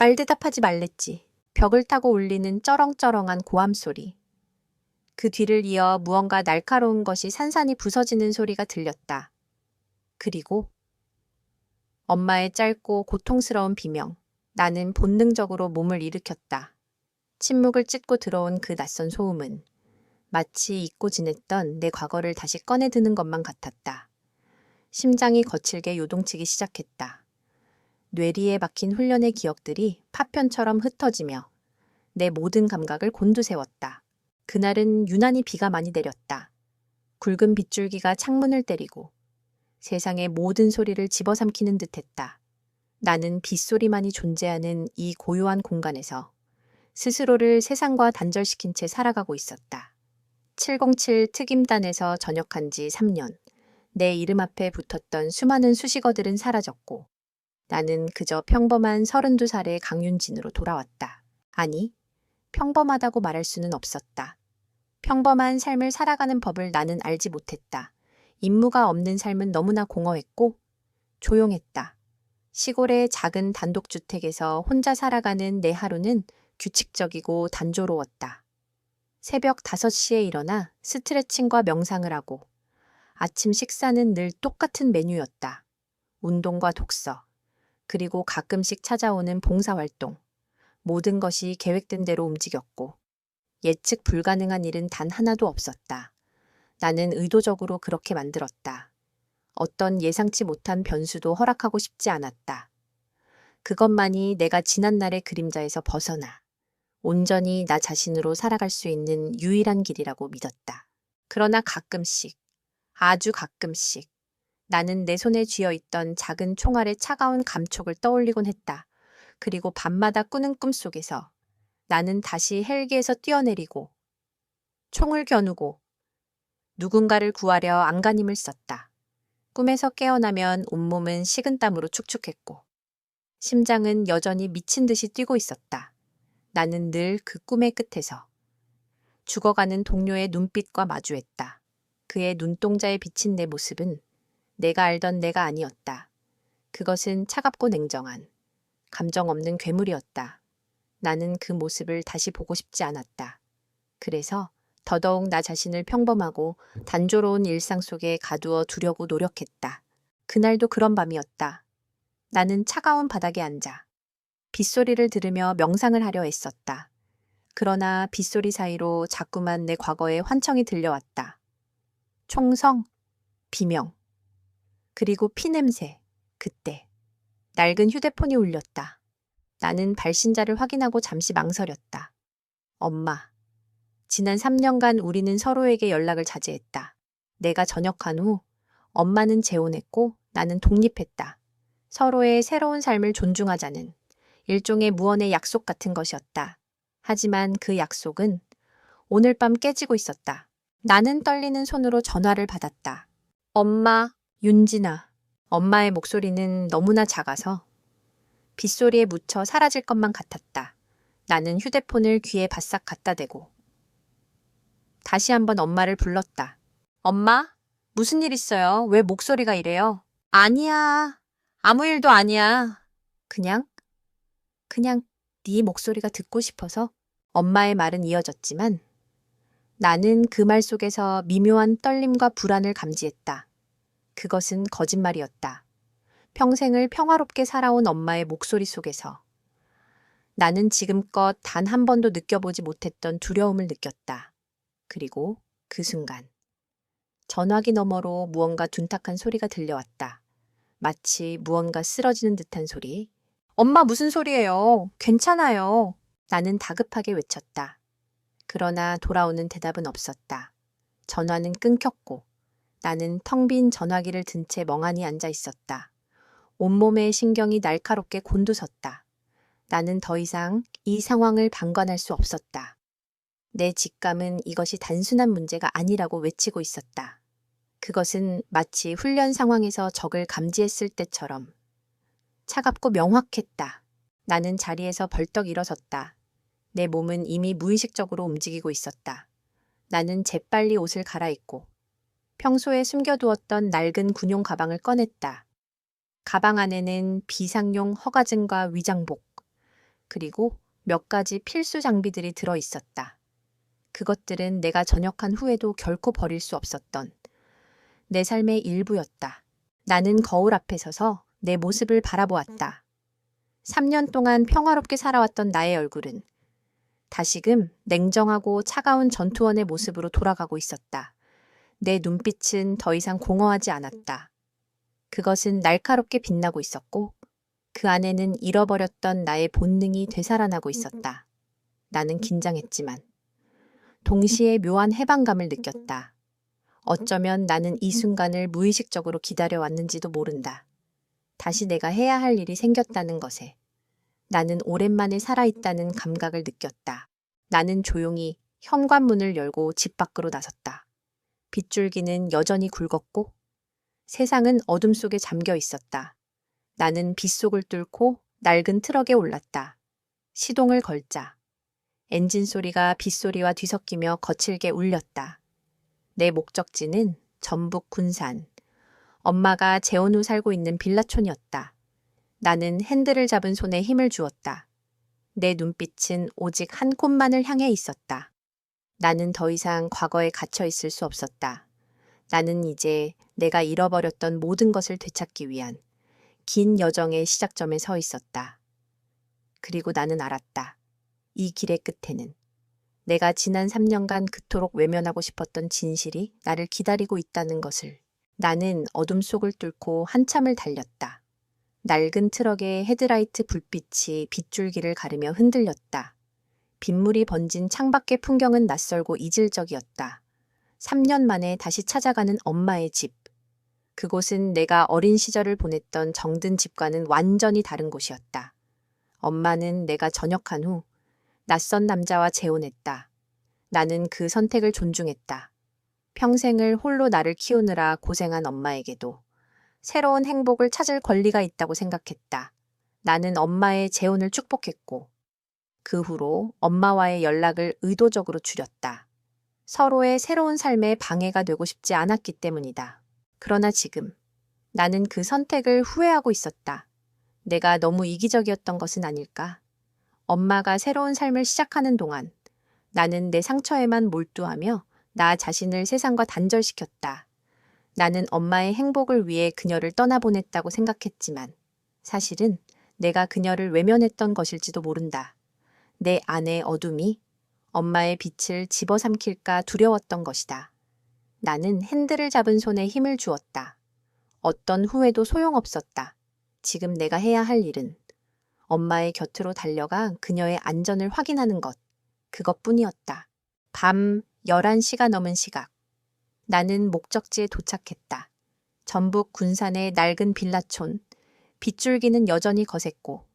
말 대답하지 말랬지. 벽을 타고 울리는 쩌렁쩌렁한 고함 소리. 그 뒤를 이어 무언가 날카로운 것이 산산이 부서지는 소리가 들렸다. 그리고 엄마의 짧고 고통스러운 비명. 나는 본능적으로 몸을 일으켰다. 침묵을 찢고 들어온 그 낯선 소음은 마치 잊고 지냈던 내 과거를 다시 꺼내드는 것만 같았다. 심장이 거칠게 요동치기 시작했다. 뇌리에 박힌 훈련의 기억들이 파편처럼 흩어지며 내 모든 감각을 곤두세웠다. 그날은 유난히 비가 많이 내렸다. 굵은 빗줄기가 창문을 때리고 세상의 모든 소리를 집어삼키는 듯했다. 나는 빗소리만이 존재하는 이 고요한 공간에서 스스로를 세상과 단절시킨 채 살아가고 있었다. 707 특임단에서 전역한 지 3년. 내 이름 앞에 붙었던 수많은 수식어들은 사라졌고 나는 그저 평범한 32살의 강윤진으로 돌아왔다. 아니, 평범하다고 말할 수는 없었다. 평범한 삶을 살아가는 법을 나는 알지 못했다. 임무가 없는 삶은 너무나 공허했고 조용했다. 시골의 작은 단독주택에서 혼자 살아가는 내 하루는 규칙적이고 단조로웠다. 새벽 5시에 일어나 스트레칭과 명상을 하고 아침 식사는 늘 똑같은 메뉴였다. 운동과 독서, 그리고 가끔씩 찾아오는 봉사활동. 모든 것이 계획된 대로 움직였고 예측 불가능한 일은 단 하나도 없었다. 나는 의도적으로 그렇게 만들었다. 어떤 예상치 못한 변수도 허락하고 싶지 않았다. 그것만이 내가 지난날의 그림자에서 벗어나 온전히 나 자신으로 살아갈 수 있는 유일한 길이라고 믿었다. 그러나 가끔씩, 아주 가끔씩 나는 내 손에 쥐어있던 작은 총알의 차가운 감촉을 떠올리곤 했다. 그리고 밤마다 꾸는 꿈 속에서 나는 다시 헬기에서 뛰어내리고 총을 겨누고 누군가를 구하려 안간힘을 썼다. 꿈에서 깨어나면 온몸은 식은땀으로 축축했고 심장은 여전히 미친 듯이 뛰고 있었다. 나는 늘 그 꿈의 끝에서 죽어가는 동료의 눈빛과 마주했다. 그의 눈동자에 비친 내 모습은 내가 알던 내가 아니었다. 그것은 차갑고 냉정한 감정 없는 괴물이었다. 나는 그 모습을 다시 보고 싶지 않았다. 그래서 더더욱 나 자신을 평범하고 단조로운 일상 속에 가두어 두려고 노력했다. 그날도 그런 밤이었다. 나는 차가운 바닥에 앉아 빗소리를 들으며 명상을 하려 애썼다. 그러나 빗소리 사이로 자꾸만 내 과거의 환청이 들려왔다. 총성, 비명, 그리고 피냄새. 그때 낡은 휴대폰이 울렸다. 나는 발신자를 확인하고 잠시 망설였다. 엄마. 지난 3년간 우리는 서로에게 연락을 자제했다. 내가 전역한 후 엄마는 재혼했고 나는 독립했다. 서로의 새로운 삶을 존중하자는 일종의 무언의 약속 같은 것이었다. 하지만 그 약속은 오늘 밤 깨지고 있었다. 나는 떨리는 손으로 전화를 받았다. 엄마, 윤진아. 엄마의 목소리는 너무나 작아서 빗소리에 묻혀 사라질 것만 같았다. 나는 휴대폰을 귀에 바싹 갖다 대고 다시 한번 엄마를 불렀다. 엄마? 무슨 일 있어요? 왜 목소리가 이래요? 아니야. 아무 일도 아니야. 그냥 네 목소리가 듣고 싶어서. 엄마의 말은 이어졌지만 나는 그 말 속에서 미묘한 떨림과 불안을 감지했다. 그것은 거짓말이었다. 평생을 평화롭게 살아온 엄마의 목소리 속에서 나는 지금껏 단 한 번도 느껴보지 못했던 두려움을 느꼈다. 그리고 그 순간 전화기 너머로 무언가 둔탁한 소리가 들려왔다. 마치 무언가 쓰러지는 듯한 소리. 엄마 무슨 소리예요? 괜찮아요. 나는 다급하게 외쳤다. 그러나 돌아오는 대답은 없었다. 전화는 끊겼고 나는 텅 빈 전화기를 든 채 멍하니 앉아 있었다. 온몸의 신경이 날카롭게 곤두섰다. 나는 더 이상 이 상황을 방관할 수 없었다. 내 직감은 이것이 단순한 문제가 아니라고 외치고 있었다. 그것은 마치 훈련 상황에서 적을 감지했을 때처럼 차갑고 명확했다. 나는 자리에서 벌떡 일어섰다. 내 몸은 이미 무의식적으로 움직이고 있었다. 나는 재빨리 옷을 갈아입고 평소에 숨겨두었던 낡은 군용 가방을 꺼냈다. 가방 안에는 비상용 허가증과 위장복, 그리고 몇 가지 필수 장비들이 들어 있었다. 그것들은 내가 전역한 후에도 결코 버릴 수 없었던 내 삶의 일부였다. 나는 거울 앞에 서서 내 모습을 바라보았다. 3년 동안 평화롭게 살아왔던 나의 얼굴은 다시금 냉정하고 차가운 전투원의 모습으로 돌아가고 있었다. 내 눈빛은 더 이상 공허하지 않았다. 그것은 날카롭게 빛나고 있었고 그 안에는 잃어버렸던 나의 본능이 되살아나고 있었다. 나는 긴장했지만 동시에 묘한 해방감을 느꼈다. 어쩌면 나는 이 순간을 무의식적으로 기다려왔는지도 모른다. 다시 내가 해야 할 일이 생겼다는 것에 나는 오랜만에 살아있다는 감각을 느꼈다. 나는 조용히 현관문을 열고 집 밖으로 나섰다. 빗줄기는 여전히 굵었고 세상은 어둠 속에 잠겨 있었다. 나는 빗속을 뚫고 낡은 트럭에 올랐다. 시동을 걸자 엔진 소리가 빗소리와 뒤섞이며 거칠게 울렸다. 내 목적지는 전북 군산. 엄마가 재혼 후 살고 있는 빌라촌이었다. 나는 핸들을 잡은 손에 힘을 주었다. 내 눈빛은 오직 한 곳만을 향해 있었다. 나는 더 이상 과거에 갇혀 있을 수 없었다. 나는 이제 내가 잃어버렸던 모든 것을 되찾기 위한 긴 여정의 시작점에 서 있었다. 그리고 나는 알았다. 이 길의 끝에는 내가 지난 3년간 그토록 외면하고 싶었던 진실이 나를 기다리고 있다는 것을. 나는 어둠 속을 뚫고 한참을 달렸다. 낡은 트럭의 헤드라이트 불빛이 빗줄기를 가르며 흔들렸다. 빗물이 번진 창밖의 풍경은 낯설고 이질적이었다. 3년 만에 다시 찾아가는 엄마의 집. 그곳은 내가 어린 시절을 보냈던 정든 집과는 완전히 다른 곳이었다. 엄마는 내가 전역한 후 낯선 남자와 재혼했다. 나는 그 선택을 존중했다. 평생을 홀로 나를 키우느라 고생한 엄마에게도 새로운 행복을 찾을 권리가 있다고 생각했다. 나는 엄마의 재혼을 축복했고 그 후로 엄마와의 연락을 의도적으로 줄였다. 서로의 새로운 삶에 방해가 되고 싶지 않았기 때문이다. 그러나 지금 나는 그 선택을 후회하고 있었다. 내가 너무 이기적이었던 것은 아닐까? 엄마가 새로운 삶을 시작하는 동안 나는 내 상처에만 몰두하며 나 자신을 세상과 단절시켰다. 나는 엄마의 행복을 위해 그녀를 떠나보냈다고 생각했지만 사실은 내가 그녀를 외면했던 것일지도 모른다. 내 안의 어둠이 엄마의 빛을 집어삼킬까 두려웠던 것이다. 나는 핸들을 잡은 손에 힘을 주었다. 어떤 후회도 소용없었다. 지금 내가 해야 할 일은 엄마의 곁으로 달려가 그녀의 안전을 확인하는 것. 그것뿐이었다. 밤 11시가 넘은 시각. 나는 목적지에 도착했다. 전북 군산의 낡은 빌라촌. 빗줄기는 여전히 거셌고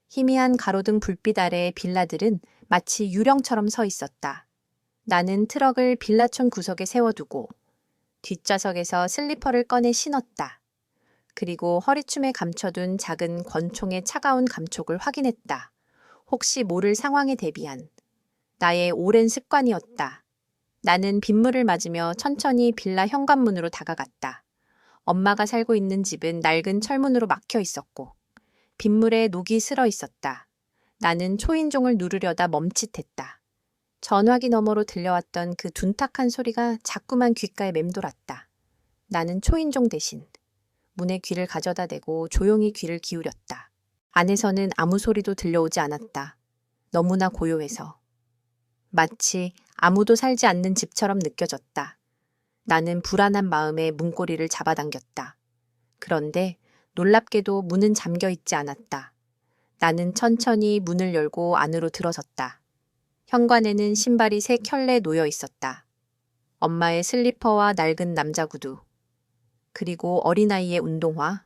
희미한 가로등 불빛 아래의 빌라들은 마치 유령처럼 서 있었다. 나는 트럭을 빌라촌 구석에 세워두고 뒷좌석에서 슬리퍼를 꺼내 신었다. 그리고 허리춤에 감춰둔 작은 권총의 차가운 감촉을 확인했다. 혹시 모를 상황에 대비한 나의 오랜 습관이었다. 나는 빗물을 맞으며 천천히 빌라 현관문으로 다가갔다. 엄마가 살고 있는 집은 낡은 철문으로 막혀 있었고 빗물에 녹이 슬어 있었다. 나는 초인종을 누르려다 멈칫했다. 전화기 너머로 들려왔던 그 둔탁한 소리가 자꾸만 귓가에 맴돌았다. 나는 초인종 대신 문에 귀를 가져다 대고 조용히 귀를 기울였다. 안에서는 아무 소리도 들려오지 않았다. 너무나 고요해서. 마치 아무도 살지 않는 집처럼 느껴졌다. 나는 불안한 마음에 문고리를 잡아당겼다. 그런데 놀랍게도 문은 잠겨 있지 않았다. 나는 천천히 문을 열고 안으로 들어섰다. 현관에는 신발이 3켤레 놓여 있었다. 엄마의 슬리퍼와 낡은 남자 구두, 그리고 어린아이의 운동화.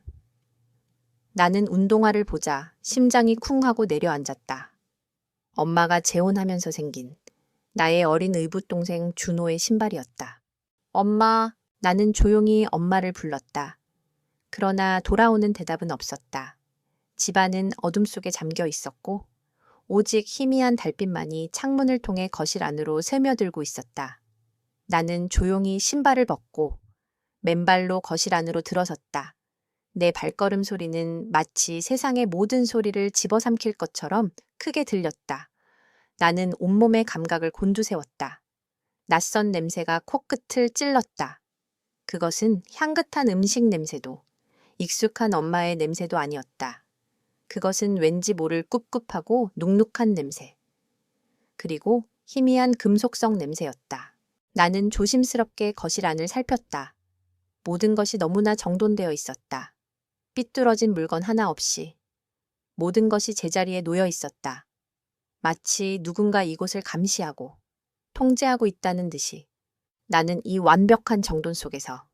나는 운동화를 보자 심장이 쿵 하고 내려앉았다. 엄마가 재혼하면서 생긴 나의 어린 의붓동생 준호의 신발이었다. 엄마, 나는 조용히 엄마를 불렀다. 그러나 돌아오는 대답은 없었다. 집안은 어둠 속에 잠겨 있었고 오직 희미한 달빛만이 창문을 통해 거실 안으로 스며들고 있었다. 나는 조용히 신발을 벗고 맨발로 거실 안으로 들어섰다. 내 발걸음 소리는 마치 세상의 모든 소리를 집어삼킬 것처럼 크게 들렸다. 나는 온몸의 감각을 곤두세웠다. 낯선 냄새가 코끝을 찔렀다. 그것은 향긋한 음식 냄새도, 익숙한 엄마의 냄새도 아니었다. 그것은 왠지 모를 꿉꿉하고 눅눅한 냄새. 그리고 희미한 금속성 냄새였다. 나는 조심스럽게 거실 안을 살폈다. 모든 것이 너무나 정돈되어 있었다. 삐뚤어진 물건 하나 없이. 모든 것이 제자리에 놓여 있었다. 마치 누군가 이곳을 감시하고 통제하고 있다는 듯이. 나는 이 완벽한 정돈 속에서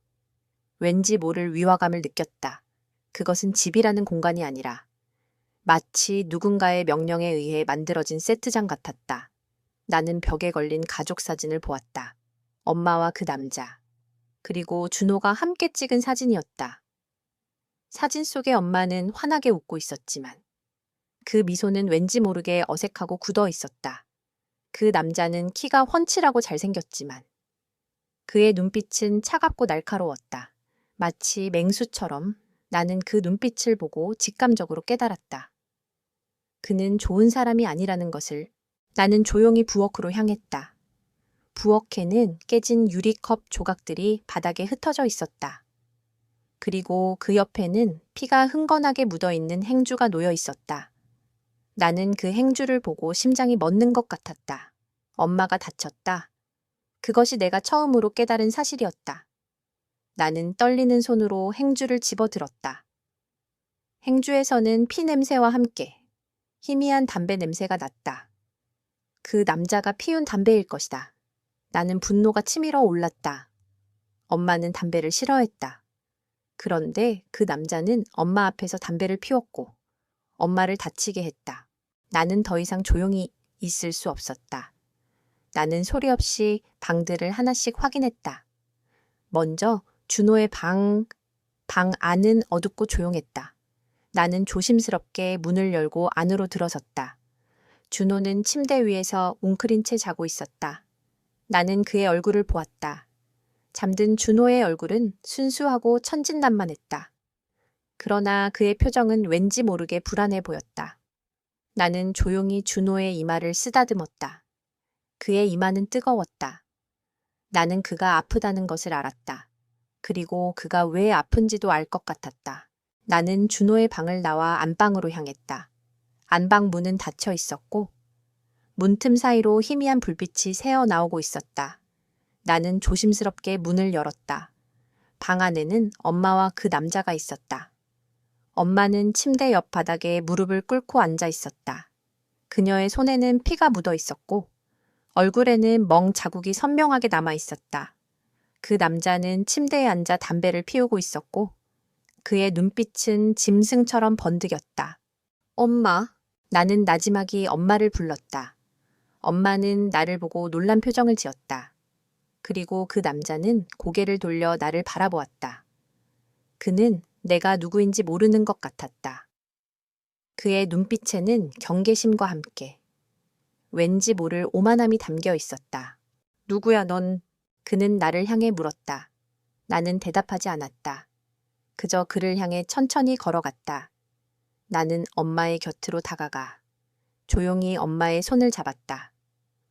왠지 모를 위화감을 느꼈다. 그것은 집이라는 공간이 아니라 마치 누군가의 명령에 의해 만들어진 세트장 같았다. 나는 벽에 걸린 가족 사진을 보았다. 엄마와 그 남자, 그리고 준호가 함께 찍은 사진이었다. 사진 속의 엄마는 환하게 웃고 있었지만 그 미소는 왠지 모르게 어색하고 굳어 있었다. 그 남자는 키가 훤칠하고 잘생겼지만 그의 눈빛은 차갑고 날카로웠다. 마치 맹수처럼. 나는 그 눈빛을 보고 직감적으로 깨달았다. 그는 좋은 사람이 아니라는 것을. 나는 조용히 부엌으로 향했다. 부엌에는 깨진 유리컵 조각들이 바닥에 흩어져 있었다. 그리고 그 옆에는 피가 흥건하게 묻어있는 행주가 놓여 있었다. 나는 그 행주를 보고 심장이 멎는 것 같았다. 엄마가 다쳤다. 그것이 내가 처음으로 깨달은 사실이었다. 나는 떨리는 손으로 행주를 집어들었다. 행주에서는 피 냄새와 함께 희미한 담배 냄새가 났다. 그 남자가 피운 담배일 것이다. 나는 분노가 치밀어 올랐다. 엄마는 담배를 싫어했다. 그런데 그 남자는 엄마 앞에서 담배를 피웠고 엄마를 다치게 했다. 나는 더 이상 조용히 있을 수 없었다. 나는 소리 없이 방들을 하나씩 확인했다. 먼저 준호의 방 안은 어둡고 조용했다. 나는 조심스럽게 문을 열고 안으로 들어섰다. 준호는 침대 위에서 웅크린 채 자고 있었다. 나는 그의 얼굴을 보았다. 잠든 준호의 얼굴은 순수하고 천진난만했다. 그러나 그의 표정은 왠지 모르게 불안해 보였다. 나는 조용히 준호의 이마를 쓰다듬었다. 그의 이마는 뜨거웠다. 나는 그가 아프다는 것을 알았다. 그리고 그가 왜 아픈지도 알 것 같았다. 나는 준호의 방을 나와 안방으로 향했다. 안방 문은 닫혀 있었고 문틈 사이로 희미한 불빛이 새어 나오고 있었다. 나는 조심스럽게 문을 열었다. 방 안에는 엄마와 그 남자가 있었다. 엄마는 침대 옆 바닥에 무릎을 꿇고 앉아 있었다. 그녀의 손에는 피가 묻어 있었고 얼굴에는 멍 자국이 선명하게 남아 있었다. 그 남자는 침대에 앉아 담배를 피우고 있었고 그의 눈빛은 짐승처럼 번득였다. 엄마. 나는 나지막이 엄마를 불렀다. 엄마는 나를 보고 놀란 표정을 지었다. 그리고 그 남자는 고개를 돌려 나를 바라보았다. 그는 내가 누구인지 모르는 것 같았다. 그의 눈빛에는 경계심과 함께 왠지 모를 오만함이 담겨 있었다. 누구야 넌? 그는 나를 향해 물었다. 나는 대답하지 않았다. 그저 그를 향해 천천히 걸어갔다. 나는 엄마의 곁으로 다가가 조용히 엄마의 손을 잡았다.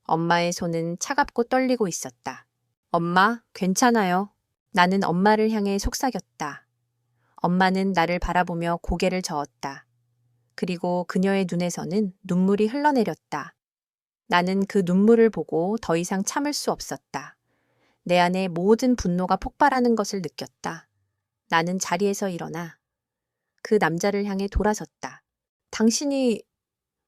엄마의 손은 차갑고 떨리고 있었다. 엄마, 괜찮아요. 나는 엄마를 향해 속삭였다. 엄마는 나를 바라보며 고개를 저었다. 그리고 그녀의 눈에서는 눈물이 흘러내렸다. 나는 그 눈물을 보고 더 이상 참을 수 없었다. 내 안에 모든 분노가 폭발하는 것을 느꼈다. 나는 자리에서 일어나 그 남자를 향해 돌아섰다. 당신이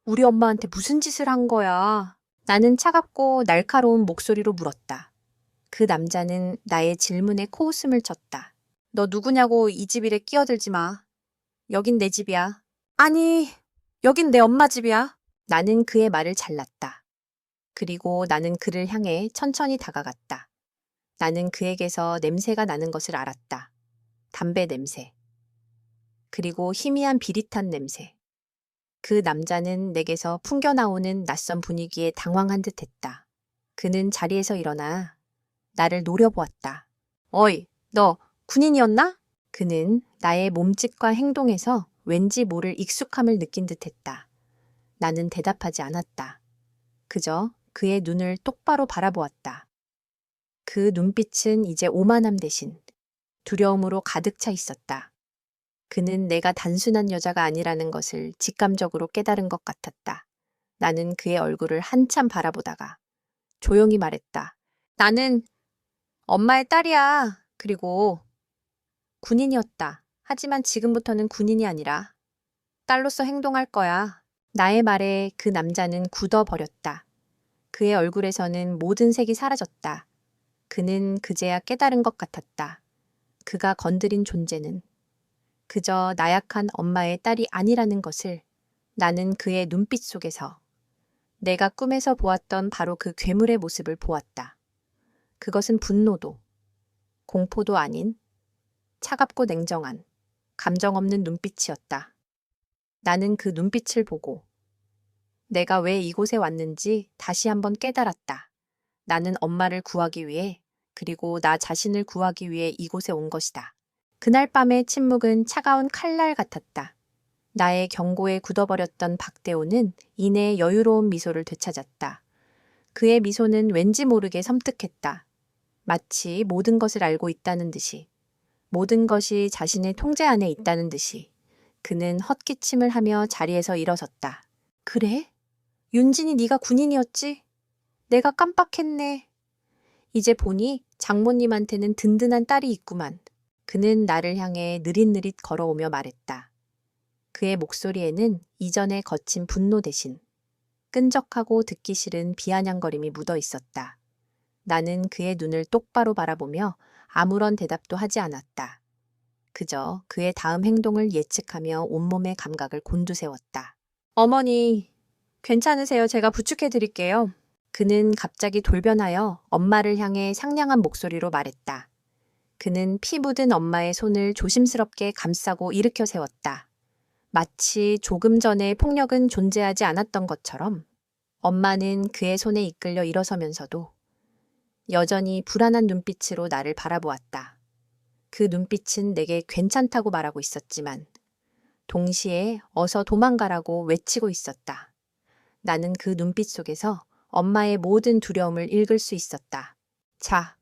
우리 엄마한테 무슨 짓을 한 거야? 나는 차갑고 날카로운 목소리로 물었다. 그 남자는 나의 질문에 코웃음을 쳤다. 너 누구냐고 이 집 일에 끼어들지 마. 여긴 내 집이야. 아니, 여긴 내 엄마 집이야. 나는 그의 말을 잘랐다. 그리고 나는 그를 향해 천천히 다가갔다. 나는 그에게서 냄새가 나는 것을 알았다. 담배 냄새. 그리고 희미한 비릿한 냄새. 그 남자는 내게서 풍겨나오는 낯선 분위기에 당황한 듯 했다. 그는 자리에서 일어나 나를 노려보았다. 어이, 너 군인이었나? 그는 나의 몸짓과 행동에서 왠지 모를 익숙함을 느낀 듯 했다. 나는 대답하지 않았다. 그저 그의 눈을 똑바로 바라보았다. 그 눈빛은 이제 오만함 대신 두려움으로 가득 차 있었다. 그는 내가 단순한 여자가 아니라는 것을 직감적으로 깨달은 것 같았다. 나는 그의 얼굴을 한참 바라보다가 조용히 말했다. 나는 엄마의 딸이야. 그리고 군인이었다. 하지만 지금부터는 군인이 아니라 딸로서 행동할 거야. 나의 말에 그 남자는 굳어버렸다. 그의 얼굴에서는 모든 색이 사라졌다. 그는 그제야 깨달은 것 같았다. 그가 건드린 존재는 그저 나약한 엄마의 딸이 아니라는 것을. 나는 그의 눈빛 속에서 내가 꿈에서 보았던 바로 그 괴물의 모습을 보았다. 그것은 분노도 공포도 아닌 차갑고 냉정한 감정 없는 눈빛이었다. 나는 그 눈빛을 보고 내가 왜 이곳에 왔는지 다시 한번 깨달았다. 나는 엄마를 구하기 위해, 그리고 나 자신을 구하기 위해 이곳에 온 것이다. 그날 밤의 침묵은 차가운 칼날 같았다. 나의 경고에 굳어버렸던 박대호는 이내 여유로운 미소를 되찾았다. 그의 미소는 왠지 모르게 섬뜩했다. 마치 모든 것을 알고 있다는 듯이, 모든 것이 자신의 통제 안에 있다는 듯이. 그는 헛기침을 하며 자리에서 일어섰다. 그래? 윤진이 네가 군인이었지? 내가 깜빡했네. 이제 보니 장모님한테는 든든한 딸이 있구만. 그는 나를 향해 느릿느릿 걸어오며 말했다. 그의 목소리에는 이전의 거친 분노 대신 끈적하고 듣기 싫은 비아냥거림이 묻어 있었다. 나는 그의 눈을 똑바로 바라보며 아무런 대답도 하지 않았다. 그저 그의 다음 행동을 예측하며 온몸의 감각을 곤두세웠다. 어머니, 괜찮으세요? 제가 부축해 드릴게요. 그는 갑자기 돌변하여 엄마를 향해 상냥한 목소리로 말했다. 그는 피 묻은 엄마의 손을 조심스럽게 감싸고 일으켜 세웠다. 마치 조금 전에 폭력은 존재하지 않았던 것처럼. 엄마는 그의 손에 이끌려 일어서면서도 여전히 불안한 눈빛으로 나를 바라보았다. 그 눈빛은 내게 괜찮다고 말하고 있었지만 동시에 어서 도망가라고 외치고 있었다. 나는 그 눈빛 속에서 엄마의 모든 두려움을 읽을 수 있었다. 자,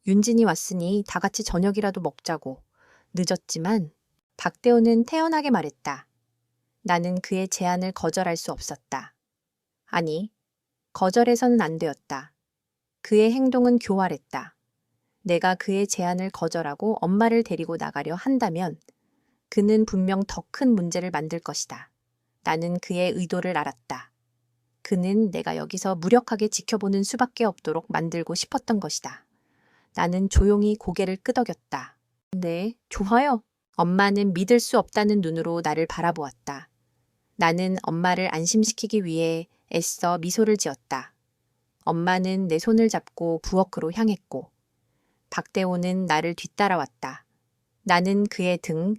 윤진이 왔으니 다 같이 저녁이라도 먹자고. 늦었지만 박대호는 태연하게 말했다. 나는 그의 제안을 거절할 수 없었다. 아니, 거절해서는 안 되었다. 그의 행동은 교활했다. 내가 그의 제안을 거절하고 엄마를 데리고 나가려 한다면 그는 분명 더 큰 문제를 만들 것이다. 나는 그의 의도를 알았다. 그는 내가 여기서 무력하게 지켜보는 수밖에 없도록 만들고 싶었던 것이다. 나는 조용히 고개를 끄덕였다. 네, 좋아요. 엄마는 믿을 수 없다는 눈으로 나를 바라보았다. 나는 엄마를 안심시키기 위해 애써 미소를 지었다. 엄마는 내 손을 잡고 부엌으로 향했고 박대호는 나를 뒤따라왔다. 나는 그의 등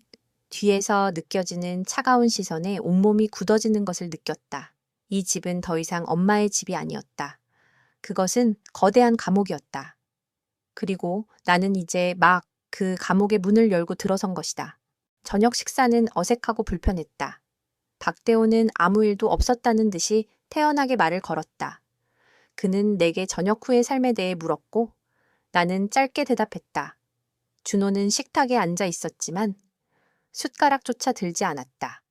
뒤에서 느껴지는 차가운 시선에 온몸이 굳어지는 것을 느꼈다. 이 집은 더 이상 엄마의 집이 아니었다. 그것은 거대한 감옥이었다. 그리고 나는 이제 막 그 감옥의 문을 열고 들어선 것이다. 저녁 식사는 어색하고 불편했다. 박대호는 아무 일도 없었다는 듯이 태연하게 말을 걸었다. 그는 내게 저녁 후의 삶에 대해 물었고 나는 짧게 대답했다. 준호는 식탁에 앉아 있었지만 숟가락조차 들지 않았다.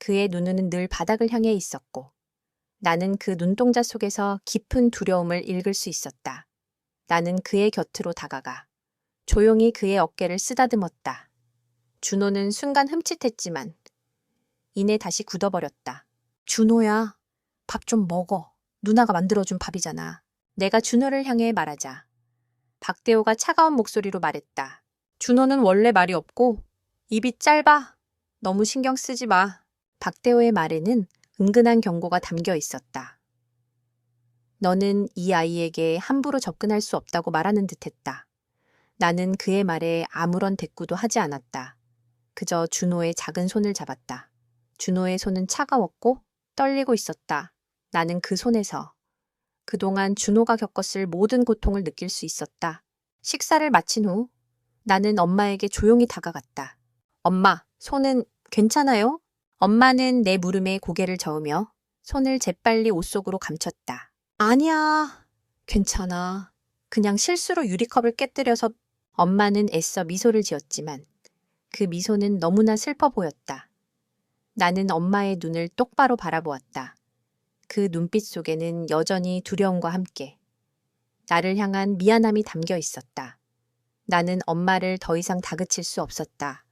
그의 눈은 늘 바닥을 향해 있었고 나는 그 눈동자 속에서 깊은 두려움을 읽을 수 있었다. 나는 그의 곁으로 다가가 조용히 그의 어깨를 쓰다듬었다. 준호는 순간 흠칫했지만 이내 다시 굳어버렸다. 준호야, 밥 좀 먹어. 누나가 만들어준 밥이잖아. 내가 준호를 향해 말하자 박대호가 차가운 목소리로 말했다. 준호는 원래 말이 없고 입이 짧아. 너무 신경 쓰지 마. 박대호의 말에는 은근한 경고가 담겨 있었다. 너는 이 아이에게 함부로 접근할 수 없다고 말하는 듯했다. 나는 그의 말에 아무런 대꾸도 하지 않았다. 그저 준호의 작은 손을 잡았다. 준호의 손은 차가웠고 떨리고 있었다. 나는 그 손에서 그동안 준호가 겪었을 모든 고통을 느낄 수 있었다. 식사를 마친 후 나는 엄마에게 조용히 다가갔다. 엄마, 손은 괜찮아요? 엄마는 내 무릎에 고개를 저으며 손을 재빨리 옷 속으로 감췄다. 아니야. 괜찮아. 그냥 실수로 유리컵을 깨뜨려서. 엄마는 애써 미소를 지었지만 그 미소는 너무나 슬퍼 보였다. 나는 엄마의 눈을 똑바로 바라보았다. 그 눈빛 속에는 여전히 두려움과 함께 나를 향한 미안함이 담겨 있었다. 나는 엄마를 더 이상 다그칠 수 없었다.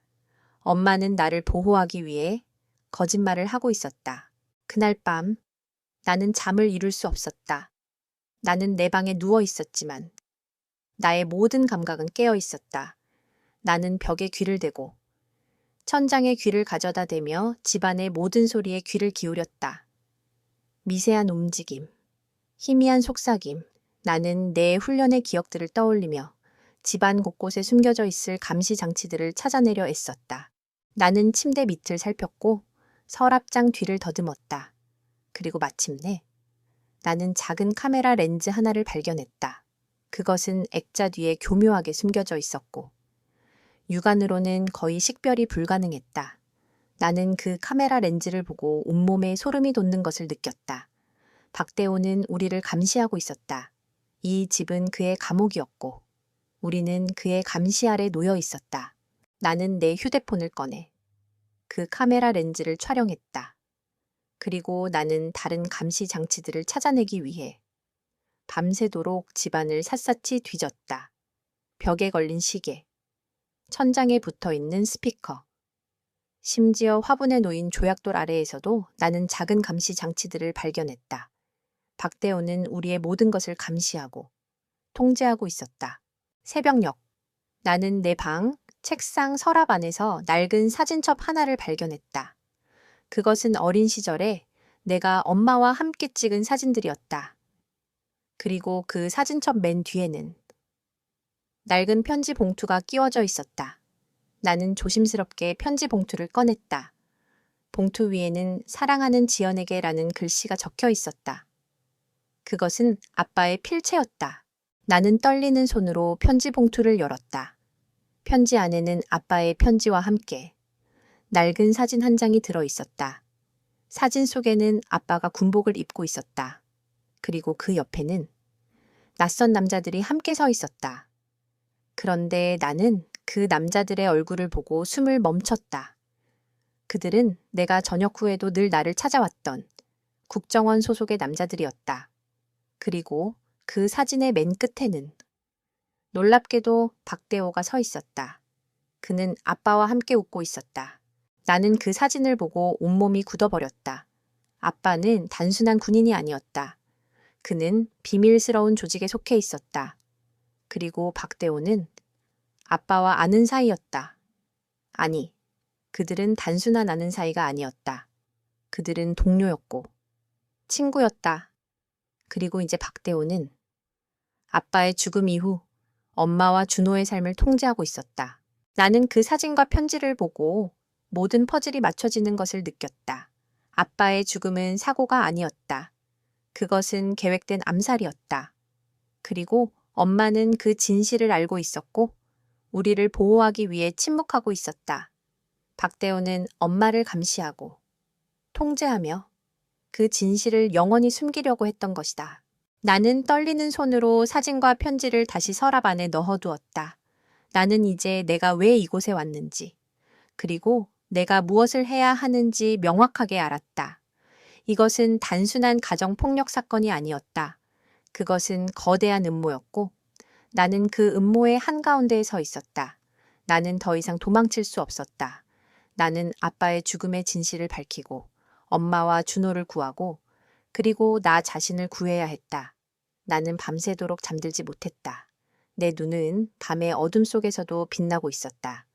엄마는 나를 보호하기 위해 거짓말을 하고 있었다. 그날 밤 나는 잠을 이룰 수 없었다. 나는 내 방에 누워 있었지만 나의 모든 감각은 깨어 있었다. 나는 벽에 귀를 대고 천장에 귀를 가져다 대며 집안의 모든 소리에 귀를 기울였다. 미세한 움직임, 희미한 속삭임, 나는 내 훈련의 기억들을 떠올리며 집안 곳곳에 숨겨져 있을 감시 장치들을 찾아내려 애썼다. 나는 침대 밑을 살폈고 서랍장 뒤를 더듬었다. 그리고 마침내 나는 작은 카메라 렌즈 하나를 발견했다. 그것은 액자 뒤에 교묘하게 숨겨져 있었고 육안으로는 거의 식별이 불가능했다. 나는 그 카메라 렌즈를 보고 온몸에 소름이 돋는 것을 느꼈다. 박대호는 우리를 감시하고 있었다. 이 집은 그의 감옥이었고 우리는 그의 감시 아래 놓여 있었다. 나는 내 휴대폰을 꺼내 그 카메라 렌즈를 촬영했다. 그리고 나는 다른 감시 장치들을 찾아내기 위해 밤새도록 집안을 샅샅이 뒤졌다. 벽에 걸린 시계, 천장에 붙어 있는 스피커, 심지어 화분에 놓인 조약돌 아래에서도 나는 작은 감시 장치들을 발견했다. 박대호는 우리의 모든 것을 감시하고 통제하고 있었다. 새벽녘, 나는 내 방, 책상, 서랍 안에서 낡은 사진첩 하나를 발견했다. 그것은 어린 시절에 내가 엄마와 함께 찍은 사진들이었다. 그리고 그 사진첩 맨 뒤에는 낡은 편지 봉투가 끼워져 있었다. 나는 조심스럽게 편지 봉투를 꺼냈다. 봉투 위에는 사랑하는 지연에게라는 글씨가 적혀 있었다. 그것은 아빠의 필체였다. 나는 떨리는 손으로 편지 봉투를 열었다. 편지 안에는 아빠의 편지와 함께 낡은 사진 한 장이 들어 있었다. 사진 속에는 아빠가 군복을 입고 있었다. 그리고 그 옆에는 낯선 남자들이 함께 서 있었다. 그런데 나는 그 남자들의 얼굴을 보고 숨을 멈췄다. 그들은 내가 저녁 후에도 늘 나를 찾아왔던 국정원 소속의 남자들이었다. 그리고 그 사진의 맨 끝에는 놀랍게도 박대호가 서 있었다. 그는 아빠와 함께 웃고 있었다. 나는 그 사진을 보고 온몸이 굳어버렸다. 아빠는 단순한 군인이 아니었다. 그는 비밀스러운 조직에 속해 있었다. 그리고 박대호는 아빠와 아는 사이였다. 아니, 그들은 단순한 아는 사이가 아니었다. 그들은 동료였고 친구였다. 그리고 이제 박대호는 아빠의 죽음 이후 엄마와 준호의 삶을 통제하고 있었다. 나는 그 사진과 편지를 보고 모든 퍼즐이 맞춰지는 것을 느꼈다. 아빠의 죽음은 사고가 아니었다. 그것은 계획된 암살이었다. 그리고 엄마는 그 진실을 알고 있었고 우리를 보호하기 위해 침묵하고 있었다. 박대호는 엄마를 감시하고 통제하며 그 진실을 영원히 숨기려고 했던 것이다. 나는 떨리는 손으로 사진과 편지를 다시 서랍 안에 넣어두었다. 나는 이제 내가 왜 이곳에 왔는지, 그리고 내가 무엇을 해야 하는지 명확하게 알았다. 이것은 단순한 가정폭력 사건이 아니었다. 그것은 거대한 음모였고 나는 그 음모의 한가운데에 서 있었다. 나는 더 이상 도망칠 수 없었다. 나는 아빠의 죽음의 진실을 밝히고 엄마와 준호를 구하고 그리고 나 자신을 구해야 했다. 나는 밤새도록 잠들지 못했다. 내 눈은 밤의 어둠 속에서도 빛나고 있었다.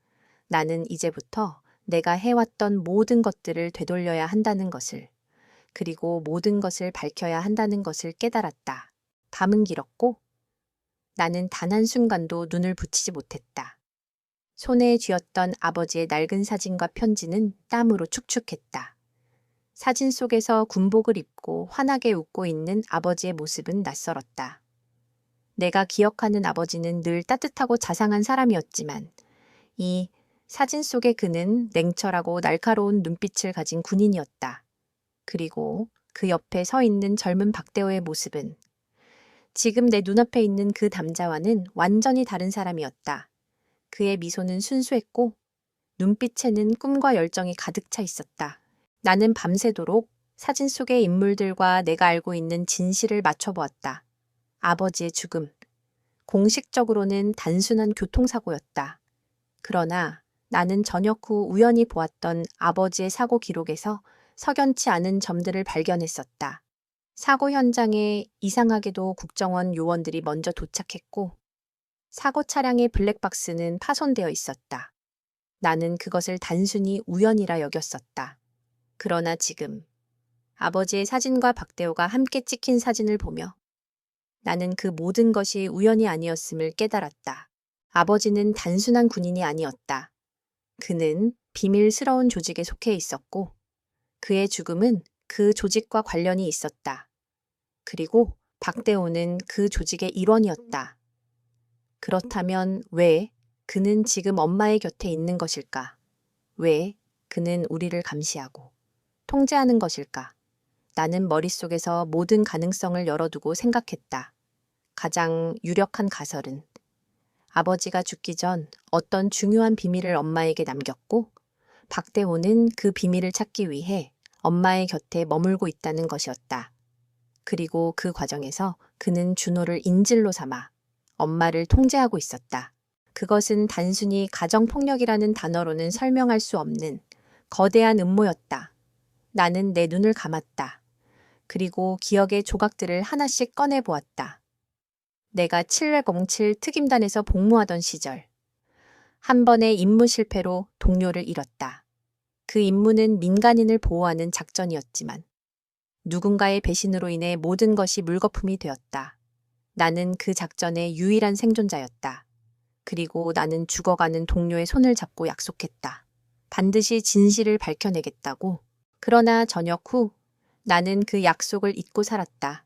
나는 이제부터 내가 해왔던 모든 것들을 되돌려야 한다는 것을, 그리고 모든 것을 밝혀야 한다는 것을 깨달았다. 밤은 길었고 나는 단 한순간도 눈을 붙이지 못했다. 손에 쥐었던 아버지의 낡은 사진과 편지는 땀으로 축축했다. 사진 속에서 군복을 입고 환하게 웃고 있는 아버지의 모습은 낯설었다. 내가 기억하는 아버지는 늘 따뜻하고 자상한 사람이었지만 이 사진 속의 그는 냉철하고 날카로운 눈빛을 가진 군인이었다. 그리고 그 옆에 서 있는 젊은 박대호의 모습은 지금 내 눈앞에 있는 그 남자와는 완전히 다른 사람이었다. 그의 미소는 순수했고 눈빛에는 꿈과 열정이 가득 차 있었다. 나는 밤새도록 사진 속의 인물들과 내가 알고 있는 진실을 맞춰보았다. 아버지의 죽음. 공식적으로는 단순한 교통사고였다. 그러나 나는 저녁 후 우연히 보았던 아버지의 사고 기록에서 석연치 않은 점들을 발견했었다. 사고 현장에 이상하게도 국정원 요원들이 먼저 도착했고 사고 차량의 블랙박스는 파손되어 있었다. 나는 그것을 단순히 우연이라 여겼었다. 그러나 지금 아버지의 사진과 박대호가 함께 찍힌 사진을 보며 나는 그 모든 것이 우연이 아니었음을 깨달았다. 아버지는 단순한 군인이 아니었다. 그는 비밀스러운 조직에 속해 있었고 그의 죽음은 그 조직과 관련이 있었다. 그리고 박대호는 그 조직의 일원이었다. 그렇다면 왜 그는 지금 엄마의 곁에 있는 것일까? 왜 그는 우리를 감시하고 통제하는 것일까? 나는 머릿속에서 모든 가능성을 열어두고 생각했다. 가장 유력한 가설은 아버지가 죽기 전 어떤 중요한 비밀을 엄마에게 남겼고 박대호는 그 비밀을 찾기 위해 엄마의 곁에 머물고 있다는 것이었다. 그리고 그 과정에서 그는 준호를 인질로 삼아 엄마를 통제하고 있었다. 그것은 단순히 가정폭력이라는 단어로는 설명할 수 없는 거대한 음모였다. 나는 내 눈을 감았다. 그리고 기억의 조각들을 하나씩 꺼내보았다. 내가 707 특임단에서 복무하던 시절, 한 번의 임무 실패로 동료를 잃었다. 그 임무는 민간인을 보호하는 작전이었지만 누군가의 배신으로 인해 모든 것이 물거품이 되었다. 나는 그 작전의 유일한 생존자였다. 그리고 나는 죽어가는 동료의 손을 잡고 약속했다. 반드시 진실을 밝혀내겠다고. 그러나 저녁 후 나는 그 약속을 잊고 살았다.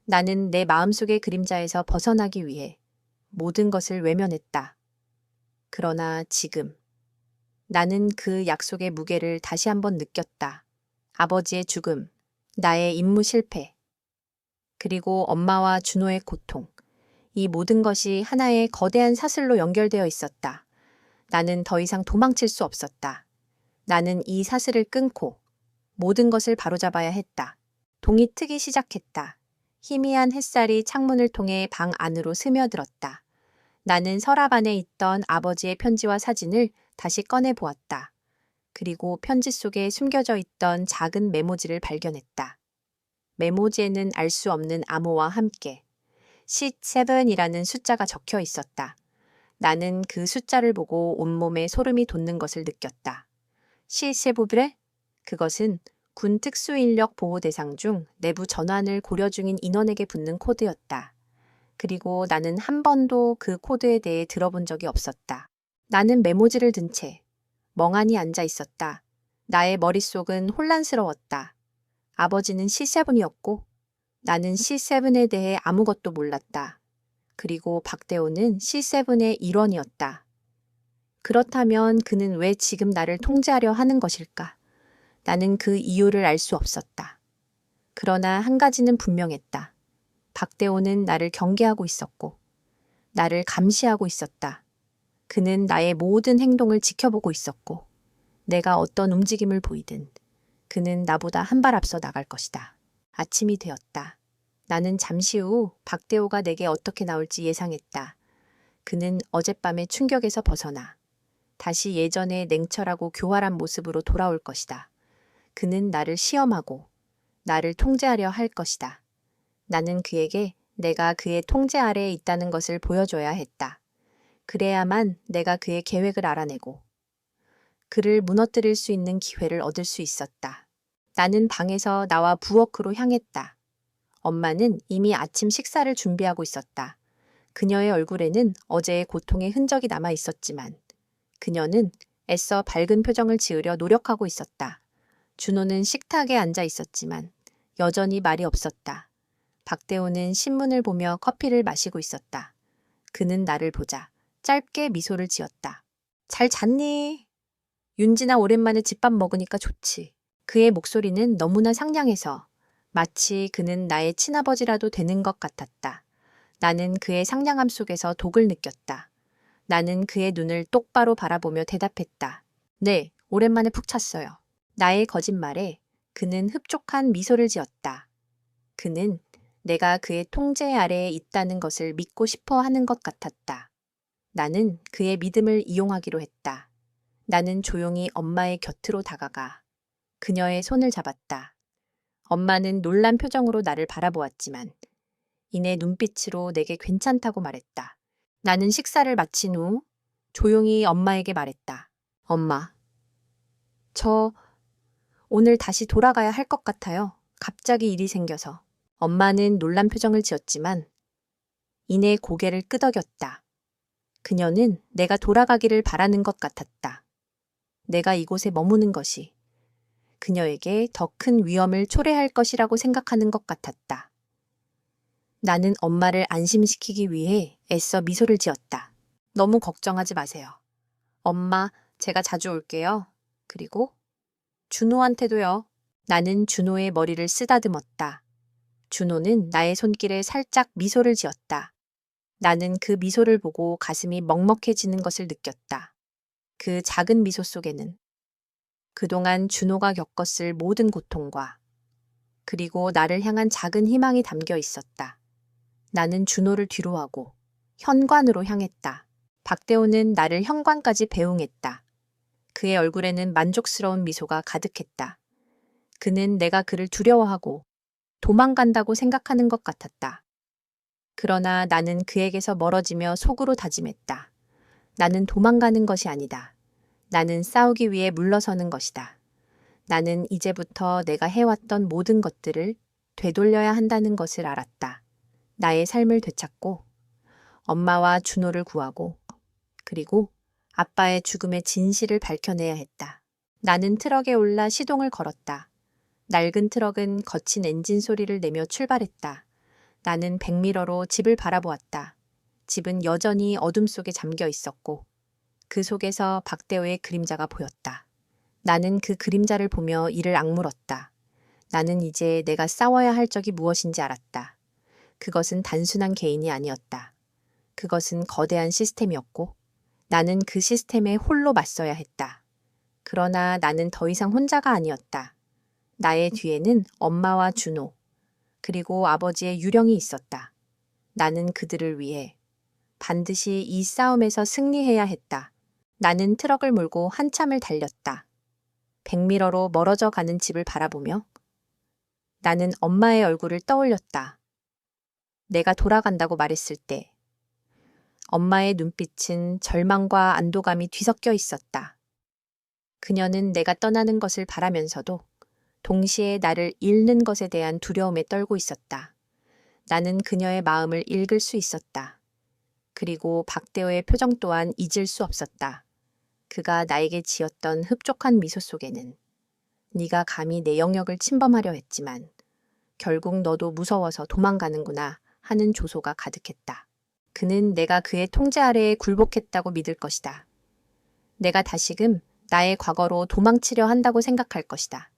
나는 내 마음속의 그림자에서 벗어나기 위해 모든 것을 외면했다. 그러나 지금 나는 그 약속의 무게를 다시 한번 느꼈다. 아버지의 죽음, 나의 임무 실패, 그리고 엄마와 준호의 고통. 이 모든 것이 하나의 거대한 사슬로 연결되어 있었다. 나는 더 이상 도망칠 수 없었다. 나는 이 사슬을 끊고 모든 것을 바로잡아야 했다. 동이 트기 시작했다. 희미한 햇살이 창문을 통해 방 안으로 스며들었다. 나는 서랍 안에 있던 아버지의 편지와 사진을 다시 꺼내 보았다. 그리고 편지 속에 숨겨져 있던 작은 메모지를 발견했다. 메모지에는 알 수 없는 암호와 함께 C7이라는 숫자가 적혀 있었다. 나는 그 숫자를 보고 온몸에 소름이 돋는 것을 느꼈다. C7? 그것은 군 특수인력 보호 대상 중 내부 전환을 고려 중인 인원에게 붙는 코드였다. 그리고 나는 한 번도 그 코드에 대해 들어본 적이 없었다. 나는 메모지를 든 채 멍하니 앉아 있었다. 나의 머릿속은 혼란스러웠다. 아버지는 C7이었고 나는 C7에 대해 아무것도 몰랐다. 그리고 박대호는 C7의 일원이었다. 그렇다면 그는 왜 지금 나를 통제하려 하는 것일까? 나는 그 이유를 알 수 없었다. 그러나 한 가지는 분명했다. 박대호는 나를 경계하고 있었고 나를 감시하고 있었다. 그는 나의 모든 행동을 지켜보고 있었고 내가 어떤 움직임을 보이든 그는 나보다 한 발 앞서 나갈 것이다. 아침이 되었다. 나는 잠시 후 박대호가 내게 어떻게 나올지 예상했다. 그는 어젯밤의 충격에서 벗어나 다시 예전의 냉철하고 교활한 모습으로 돌아올 것이다. 그는 나를 시험하고 나를 통제하려 할 것이다. 나는 그에게 내가 그의 통제 아래에 있다는 것을 보여줘야 했다. 그래야만 내가 그의 계획을 알아내고 그를 무너뜨릴 수 있는 기회를 얻을 수 있었다. 나는 방에서 나와 부엌으로 향했다. 엄마는 이미 아침 식사를 준비하고 있었다. 그녀의 얼굴에는 어제의 고통의 흔적이 남아 있었지만 그녀는 애써 밝은 표정을 지으려 노력하고 있었다. 준호는 식탁에 앉아 있었지만 여전히 말이 없었다. 박대호는 신문을 보며 커피를 마시고 있었다. 그는 나를 보자 짧게 미소를 지었다. 잘 잤니? 윤진아 오랜만에 집밥 먹으니까 좋지. 그의 목소리는 너무나 상냥해서 마치 그는 나의 친아버지라도 되는 것 같았다. 나는 그의 상냥함 속에서 독을 느꼈다. 나는 그의 눈을 똑바로 바라보며 대답했다. 네, 오랜만에 푹 찼어요. 나의 거짓말에 그는 흡족한 미소를 지었다. 그는 내가 그의 통제 아래에 있다는 것을 믿고 싶어 하는 것 같았다. 나는 그의 믿음을 이용하기로 했다. 나는 조용히 엄마의 곁으로 다가가 그녀의 손을 잡았다. 엄마는 놀란 표정으로 나를 바라보았지만 이내 눈빛으로 내게 괜찮다고 말했다. 나는 식사를 마친 후 조용히 엄마에게 말했다. 엄마, 저 오늘 다시 돌아가야 할 것 같아요. 갑자기 일이 생겨서. 엄마는 놀란 표정을 지었지만 이내 고개를 끄덕였다. 그녀는 내가 돌아가기를 바라는 것 같았다. 내가 이곳에 머무는 것이 그녀에게 더 큰 위험을 초래할 것이라고 생각하는 것 같았다. 나는 엄마를 안심시키기 위해 애써 미소를 지었다. 너무 걱정하지 마세요. 엄마, 제가 자주 올게요. 그리고 준호한테도요. 나는 준호의 머리를 쓰다듬었다. 준호는 나의 손길에 살짝 미소를 지었다. 나는 그 미소를 보고 가슴이 먹먹해지는 것을 느꼈다. 그 작은 미소 속에는 그동안 준호가 겪었을 모든 고통과 그리고 나를 향한 작은 희망이 담겨 있었다. 나는 준호를 뒤로하고 현관으로 향했다. 박대호는 나를 현관까지 배웅했다. 그의 얼굴에는 만족스러운 미소가 가득했다. 그는 내가 그를 두려워하고 도망간다고 생각하는 것 같았다. 그러나 나는 그에게서 멀어지며 속으로 다짐했다. 나는 도망가는 것이 아니다. 나는 싸우기 위해 물러서는 것이다. 나는 이제부터 내가 해왔던 모든 것들을 되돌려야 한다는 것을 알았다. 나의 삶을 되찾고 엄마와 준호를 구하고 그리고 아빠의 죽음의 진실을 밝혀내야 했다. 나는 트럭에 올라 시동을 걸었다. 낡은 트럭은 거친 엔진 소리를 내며 출발했다. 나는 백미러로 집을 바라보았다. 집은 여전히 어둠 속에 잠겨 있었고 그 속에서 박대호의 그림자가 보였다. 나는 그 그림자를 보며 이를 악물었다. 나는 이제 내가 싸워야 할 적이 무엇인지 알았다. 그것은 단순한 개인이 아니었다. 그것은 거대한 시스템이었고 나는 그 시스템에 홀로 맞서야 했다. 그러나 나는 더 이상 혼자가 아니었다. 나의 뒤에는 엄마와 준호, 그리고 아버지의 유령이 있었다. 나는 그들을 위해 반드시 이 싸움에서 승리해야 했다. 나는 트럭을 몰고 한참을 달렸다. 백미러로 멀어져 가는 집을 바라보며 나는 엄마의 얼굴을 떠올렸다. 내가 돌아간다고 말했을 때 엄마의 눈빛은 절망과 안도감이 뒤섞여 있었다. 그녀는 내가 떠나는 것을 바라면서도 동시에 나를 잃는 것에 대한 두려움에 떨고 있었다. 나는 그녀의 마음을 읽을 수 있었다. 그리고 박대호의 표정 또한 잊을 수 없었다. 그가 나에게 지었던 흡족한 미소 속에는 네가 감히 내 영역을 침범하려 했지만 결국 너도 무서워서 도망가는구나 하는 조소가 가득했다. 그는 내가 그의 통제 아래에 굴복했다고 믿을 것이다. 내가 다시금 나의 과거로 도망치려 한다고 생각할 것이다.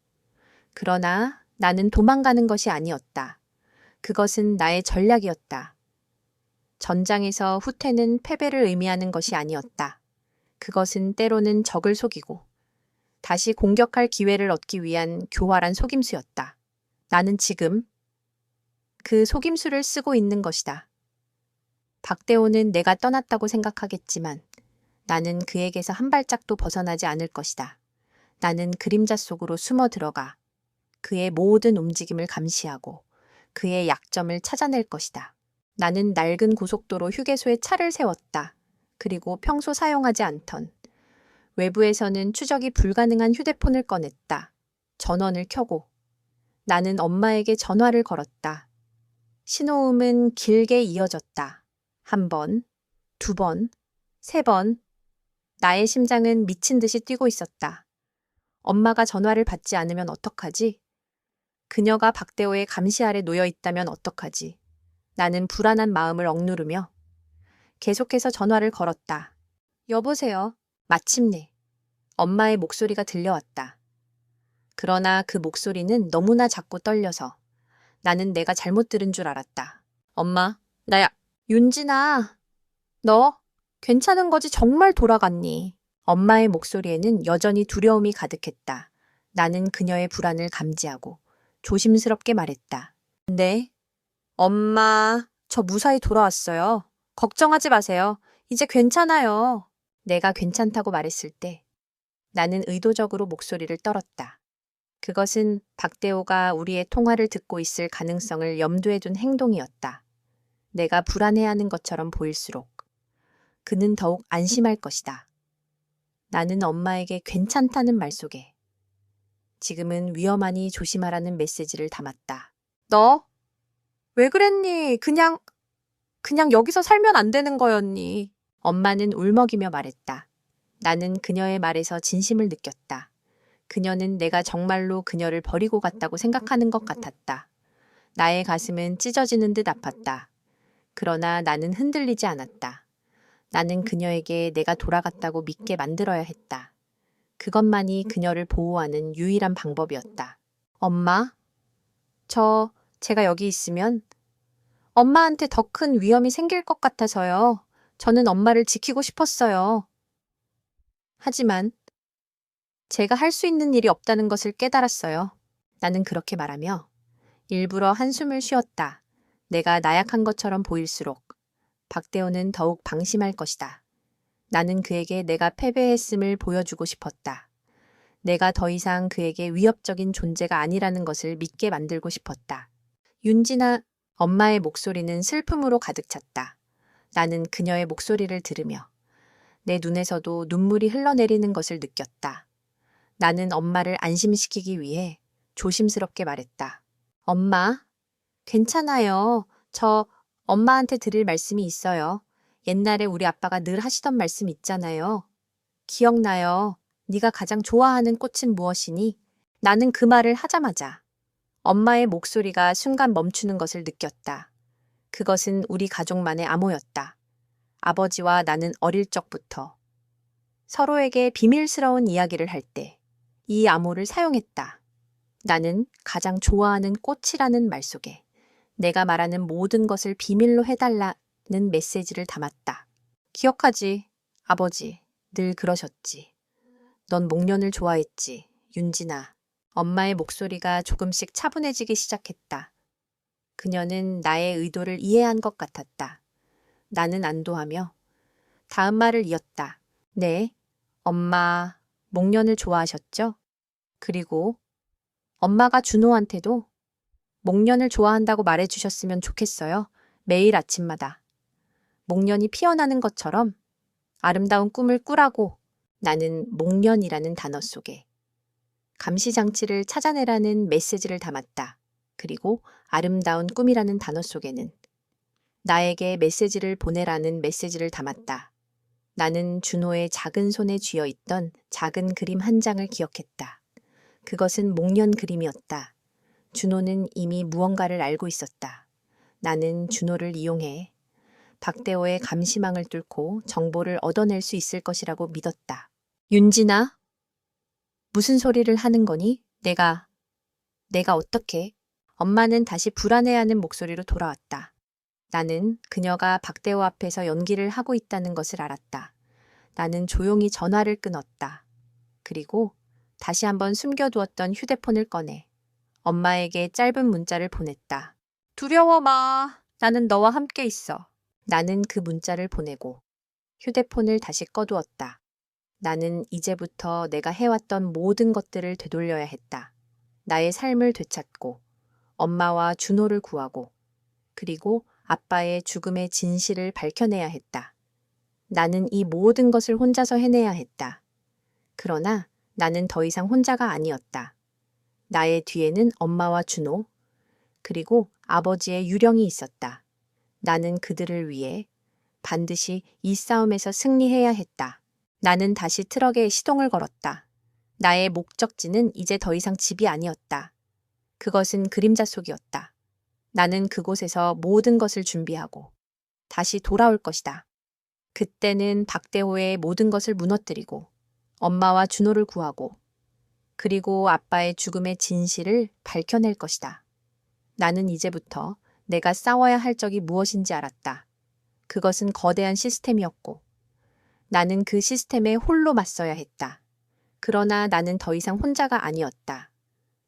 그러나 나는 도망가는 것이 아니었다. 그것은 나의 전략이었다. 전장에서 후퇴는 패배를 의미하는 것이 아니었다. 그것은 때로는 적을 속이고 다시 공격할 기회를 얻기 위한 교활한 속임수였다. 나는 지금 그 속임수를 쓰고 있는 것이다. 박대호는 내가 떠났다고 생각하겠지만 나는 그에게서 한 발짝도 벗어나지 않을 것이다. 나는 그림자 속으로 숨어 들어가 그의 모든 움직임을 감시하고 그의 약점을 찾아낼 것이다. 나는 낡은 고속도로 휴게소에 차를 세웠다. 그리고 평소 사용하지 않던 외부에서는 추적이 불가능한 휴대폰을 꺼냈다. 전원을 켜고 나는 엄마에게 전화를 걸었다. 신호음은 길게 이어졌다. 한 번, 두 번, 세 번. 나의 심장은 미친 듯이 뛰고 있었다. 엄마가 전화를 받지 않으면 어떡하지? 그녀가 박대호의 감시 아래 놓여 있다면 어떡하지? 나는 불안한 마음을 억누르며 계속해서 전화를 걸었다. 여보세요. 마침내 엄마의 목소리가 들려왔다. 그러나 그 목소리는 너무나 작고 떨려서 나는 내가 잘못 들은 줄 알았다. 엄마, 나야. 윤진아, 너 괜찮은 거지? 정말 돌아갔니? 엄마의 목소리에는 여전히 두려움이 가득했다. 나는 그녀의 불안을 감지하고 조심스럽게 말했다. 네, 엄마, 저 무사히 돌아왔어요. 걱정하지 마세요. 이제 괜찮아요. 내가 괜찮다고 말했을 때 나는 의도적으로 목소리를 떨었다. 그것은 박대호가 우리의 통화를 듣고 있을 가능성을 염두에 둔 행동이었다. 내가 불안해하는 것처럼 보일수록 그는 더욱 안심할 것이다. 나는 엄마에게 괜찮다는 말 속에 지금은 위험하니 조심하라는 메시지를 담았다. 너? 왜 그랬니? 그냥 여기서 살면 안 되는 거였니? 엄마는 울먹이며 말했다. 나는 그녀의 말에서 진심을 느꼈다. 그녀는 내가 정말로 그녀를 버리고 갔다고 생각하는 것 같았다. 나의 가슴은 찢어지는 듯 아팠다. 그러나 나는 흔들리지 않았다. 나는 그녀에게 내가 돌아갔다고 믿게 만들어야 했다. 그것만이 그녀를 보호하는 유일한 방법이었다. 엄마, 제가 여기 있으면 엄마한테 더 큰 위험이 생길 것 같아서요. 저는 엄마를 지키고 싶었어요. 하지만 제가 할 수 있는 일이 없다는 것을 깨달았어요. 나는 그렇게 말하며 일부러 한숨을 쉬었다. 내가 나약한 것처럼 보일수록 박대호는 더욱 방심할 것이다. 나는 그에게 내가 패배했음을 보여주고 싶었다. 내가 더 이상 그에게 위협적인 존재가 아니라는 것을 믿게 만들고 싶었다. 윤진아, 엄마의 목소리는 슬픔으로 가득 찼다. 나는 그녀의 목소리를 들으며 내 눈에서도 눈물이 흘러내리는 것을 느꼈다. 나는 엄마를 안심시키기 위해 조심스럽게 말했다. 엄마, 괜찮아요. 저 엄마한테 드릴 말씀이 있어요. 옛날에 우리 아빠가 늘 하시던 말씀 있잖아요. 기억나요. 네가 가장 좋아하는 꽃은 무엇이니? 나는 그 말을 하자마자 엄마의 목소리가 순간 멈추는 것을 느꼈다. 그것은 우리 가족만의 암호였다. 아버지와 나는 어릴 적부터 서로에게 비밀스러운 이야기를 할 때 이 암호를 사용했다. 나는 가장 좋아하는 꽃이라는 말 속에 내가 말하는 모든 것을 비밀로 해달라는 메시지를 담았다. 기억하지, 아버지. 늘 그러셨지. 넌 목련을 좋아했지, 윤진아. 엄마의 목소리가 조금씩 차분해지기 시작했다. 그녀는 나의 의도를 이해한 것 같았다. 나는 안도하며 다음 말을 이었다. 네, 엄마, 목련을 좋아하셨죠? 그리고 엄마가 준호한테도 목련을 좋아한다고 말해주셨으면 좋겠어요. 매일 아침마다. 목련이 피어나는 것처럼 아름다운 꿈을 꾸라고. 나는 목련이라는 단어 속에 감시장치를 찾아내라는 메시지를 담았다. 그리고 아름다운 꿈이라는 단어 속에는 나에게 메시지를 보내라는 메시지를 담았다. 나는 준호의 작은 손에 쥐어 있던 작은 그림 한 장을 기억했다. 그것은 목련 그림이었다. 준호는 이미 무언가를 알고 있었다. 나는 준호를 이용해 박대호의 감시망을 뚫고 정보를 얻어낼 수 있을 것이라고 믿었다. 윤진아, 무슨 소리를 하는 거니? 내가 어떻게? 엄마는 다시 불안해하는 목소리로 돌아왔다. 나는 그녀가 박대호 앞에서 연기를 하고 있다는 것을 알았다. 나는 조용히 전화를 끊었다. 그리고 다시 한번 숨겨두었던 휴대폰을 꺼내 엄마에게 짧은 문자를 보냈다. 두려워 마. 나는 너와 함께 있어. 나는 그 문자를 보내고 휴대폰을 다시 꺼두었다. 나는 이제부터 내가 해왔던 모든 것들을 되돌려야 했다. 나의 삶을 되찾고 엄마와 준호를 구하고 그리고 아빠의 죽음의 진실을 밝혀내야 했다. 나는 이 모든 것을 혼자서 해내야 했다. 그러나 나는 더 이상 혼자가 아니었다. 나의 뒤에는 엄마와 준호, 그리고 아버지의 유령이 있었다. 나는 그들을 위해 반드시 이 싸움에서 승리해야 했다. 나는 다시 트럭에 시동을 걸었다. 나의 목적지는 이제 더 이상 집이 아니었다. 그것은 그림자 속이었다. 나는 그곳에서 모든 것을 준비하고 다시 돌아올 것이다. 그때는 박대호의 모든 것을 무너뜨리고 엄마와 준호를 구하고 그리고 아빠의 죽음의 진실을 밝혀낼 것이다. 나는 이제부터 내가 싸워야 할 적이 무엇인지 알았다. 그것은 거대한 시스템이었고, 나는 그 시스템에 홀로 맞서야 했다. 그러나 나는 더 이상 혼자가 아니었다.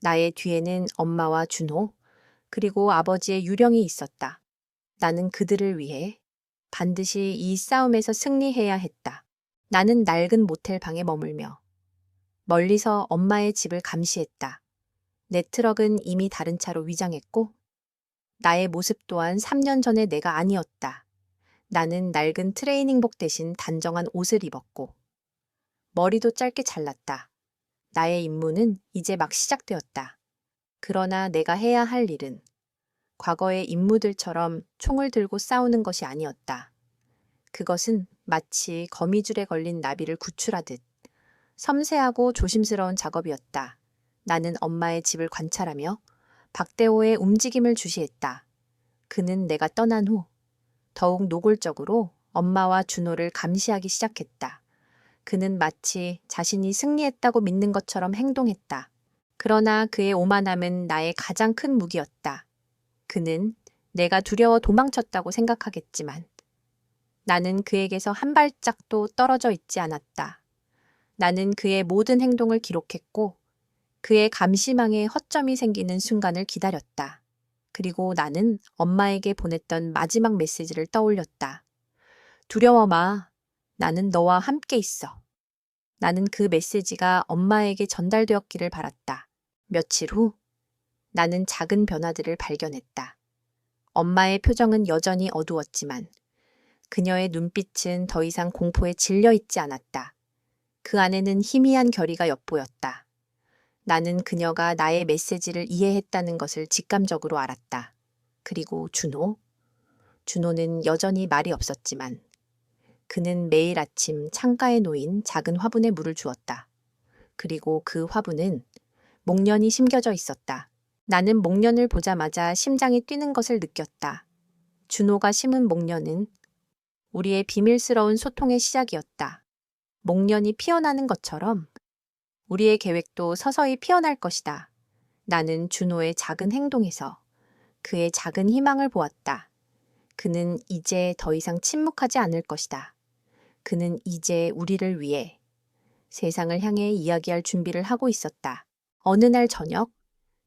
나의 뒤에는 엄마와 준호, 그리고 아버지의 유령이 있었다. 나는 그들을 위해 반드시 이 싸움에서 승리해야 했다. 나는 낡은 모텔 방에 머물며 멀리서 엄마의 집을 감시했다. 내 트럭은 이미 다른 차로 위장했고 나의 모습 또한 3년 전의 내가 아니었다. 나는 낡은 트레이닝복 대신 단정한 옷을 입었고 머리도 짧게 잘랐다. 나의 임무는 이제 막 시작되었다. 그러나 내가 해야 할 일은 과거의 인물들처럼 총을 들고 싸우는 것이 아니었다. 그것은 마치 거미줄에 걸린 나비를 구출하듯 섬세하고 조심스러운 작업이었다. 나는 엄마의 집을 관찰하며 박대호의 움직임을 주시했다. 그는 내가 떠난 후 더욱 노골적으로 엄마와 준호를 감시하기 시작했다. 그는 마치 자신이 승리했다고 믿는 것처럼 행동했다. 그러나 그의 오만함은 나의 가장 큰 무기였다. 그는 내가 두려워 도망쳤다고 생각하겠지만 나는 그에게서 한 발짝도 떨어져 있지 않았다. 나는 그의 모든 행동을 기록했고 그의 감시망에 허점이 생기는 순간을 기다렸다. 그리고 나는 엄마에게 보냈던 마지막 메시지를 떠올렸다. 두려워 마. 나는 너와 함께 있어. 나는 그 메시지가 엄마에게 전달되었기를 바랐다. 며칠 후 나는 작은 변화들을 발견했다. 엄마의 표정은 여전히 어두웠지만 그녀의 눈빛은 더 이상 공포에 질려 있지 않았다. 그 안에는 희미한 결의가 엿보였다. 나는 그녀가 나의 메시지를 이해했다는 것을 직감적으로 알았다. 그리고 준호는 여전히 말이 없었지만 그는 매일 아침 창가에 놓인 작은 화분에 물을 주었다. 그리고 그 화분은 목련이 심겨져 있었다. 나는 목련을 보자마자 심장이 뛰는 것을 느꼈다. 준호가 심은 목련은 우리의 비밀스러운 소통의 시작이었다. 목련이 피어나는 것처럼 우리의 계획도 서서히 피어날 것이다. 나는 준호의 작은 행동에서 그의 작은 희망을 보았다. 그는 이제 더 이상 침묵하지 않을 것이다. 그는 이제 우리를 위해 세상을 향해 이야기할 준비를 하고 있었다. 어느 날 저녁,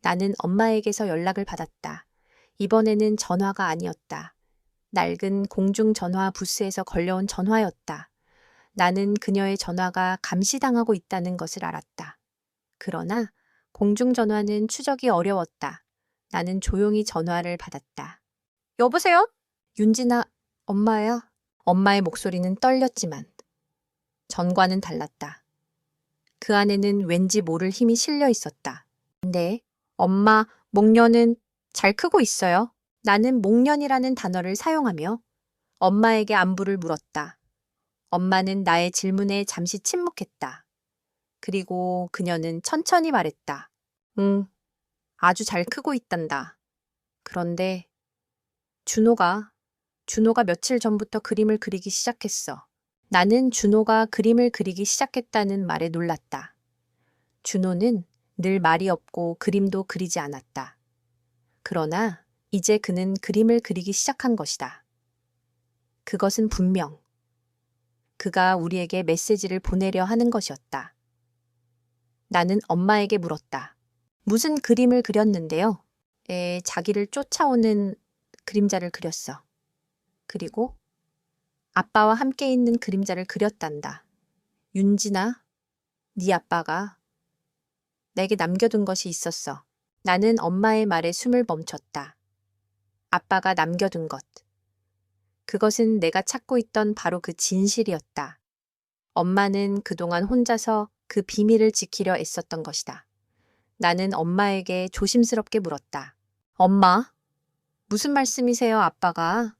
나는 엄마에게서 연락을 받았다. 이번에는 전화가 아니었다. 낡은 공중전화 부스에서 걸려온 전화였다. 나는 그녀의 전화가 감시당하고 있다는 것을 알았다. 그러나 공중전화는 추적이 어려웠다. 나는 조용히 전화를 받았다. 여보세요? 윤진아, 엄마야. 엄마의 목소리는 떨렸지만 전과는 달랐다. 그 안에는 왠지 모를 힘이 실려 있었다. 네, 엄마, 목련은 잘 크고 있어요. 나는 목련이라는 단어를 사용하며 엄마에게 안부를 물었다. 엄마는 나의 질문에 잠시 침묵했다. 그리고 그녀는 천천히 말했다. 응, 아주 잘 크고 있단다. 그런데 준호가 며칠 전부터 그림을 그리기 시작했어. 나는 준호가 그림을 그리기 시작했다는 말에 놀랐다. 준호는 늘 말이 없고 그림도 그리지 않았다. 그러나 이제 그는 그림을 그리기 시작한 것이다. 그것은 분명 그가 우리에게 메시지를 보내려 하는 것이었다. 나는 엄마에게 물었다. 무슨 그림을 그렸는데요? 자기를 쫓아오는 그림자를 그렸어. 그리고 아빠와 함께 있는 그림자를 그렸단다. 윤진아, 네 아빠가 내게 남겨둔 것이 있었어. 나는 엄마의 말에 숨을 멈췄다. 아빠가 남겨둔 것. 그것은 내가 찾고 있던 바로 그 진실이었다. 엄마는 그동안 혼자서 그 비밀을 지키려 애썼던 것이다. 나는 엄마에게 조심스럽게 물었다. 엄마, 무슨 말씀이세요, 아빠가?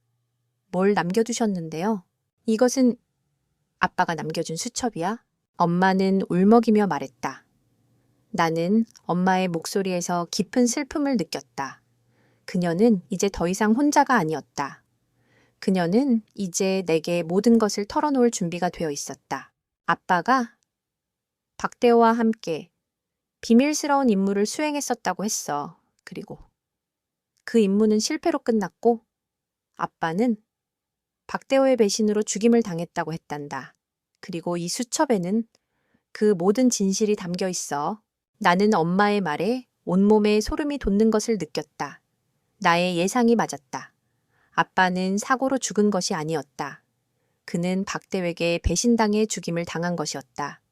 뭘 남겨두셨는데요? 이것은 아빠가 남겨준 수첩이야? 엄마는 울먹이며 말했다. 나는 엄마의 목소리에서 깊은 슬픔을 느꼈다. 그녀는 이제 더 이상 혼자가 아니었다. 그녀는 이제 내게 모든 것을 털어놓을 준비가 되어 있었다. 아빠가 박대호와 함께 비밀스러운 임무를 수행했었다고 했어. 그리고 그 임무는 실패로 끝났고 아빠는 박대호의 배신으로 죽임을 당했다고 했단다. 그리고 이 수첩에는 그 모든 진실이 담겨 있어. 나는 엄마의 말에 온몸에 소름이 돋는 것을 느꼈다. 나의 예상이 맞았다. 아빠는 사고로 죽은 것이 아니었다. 그는 박대회에게 배신당해 죽임을 당한 것이었다.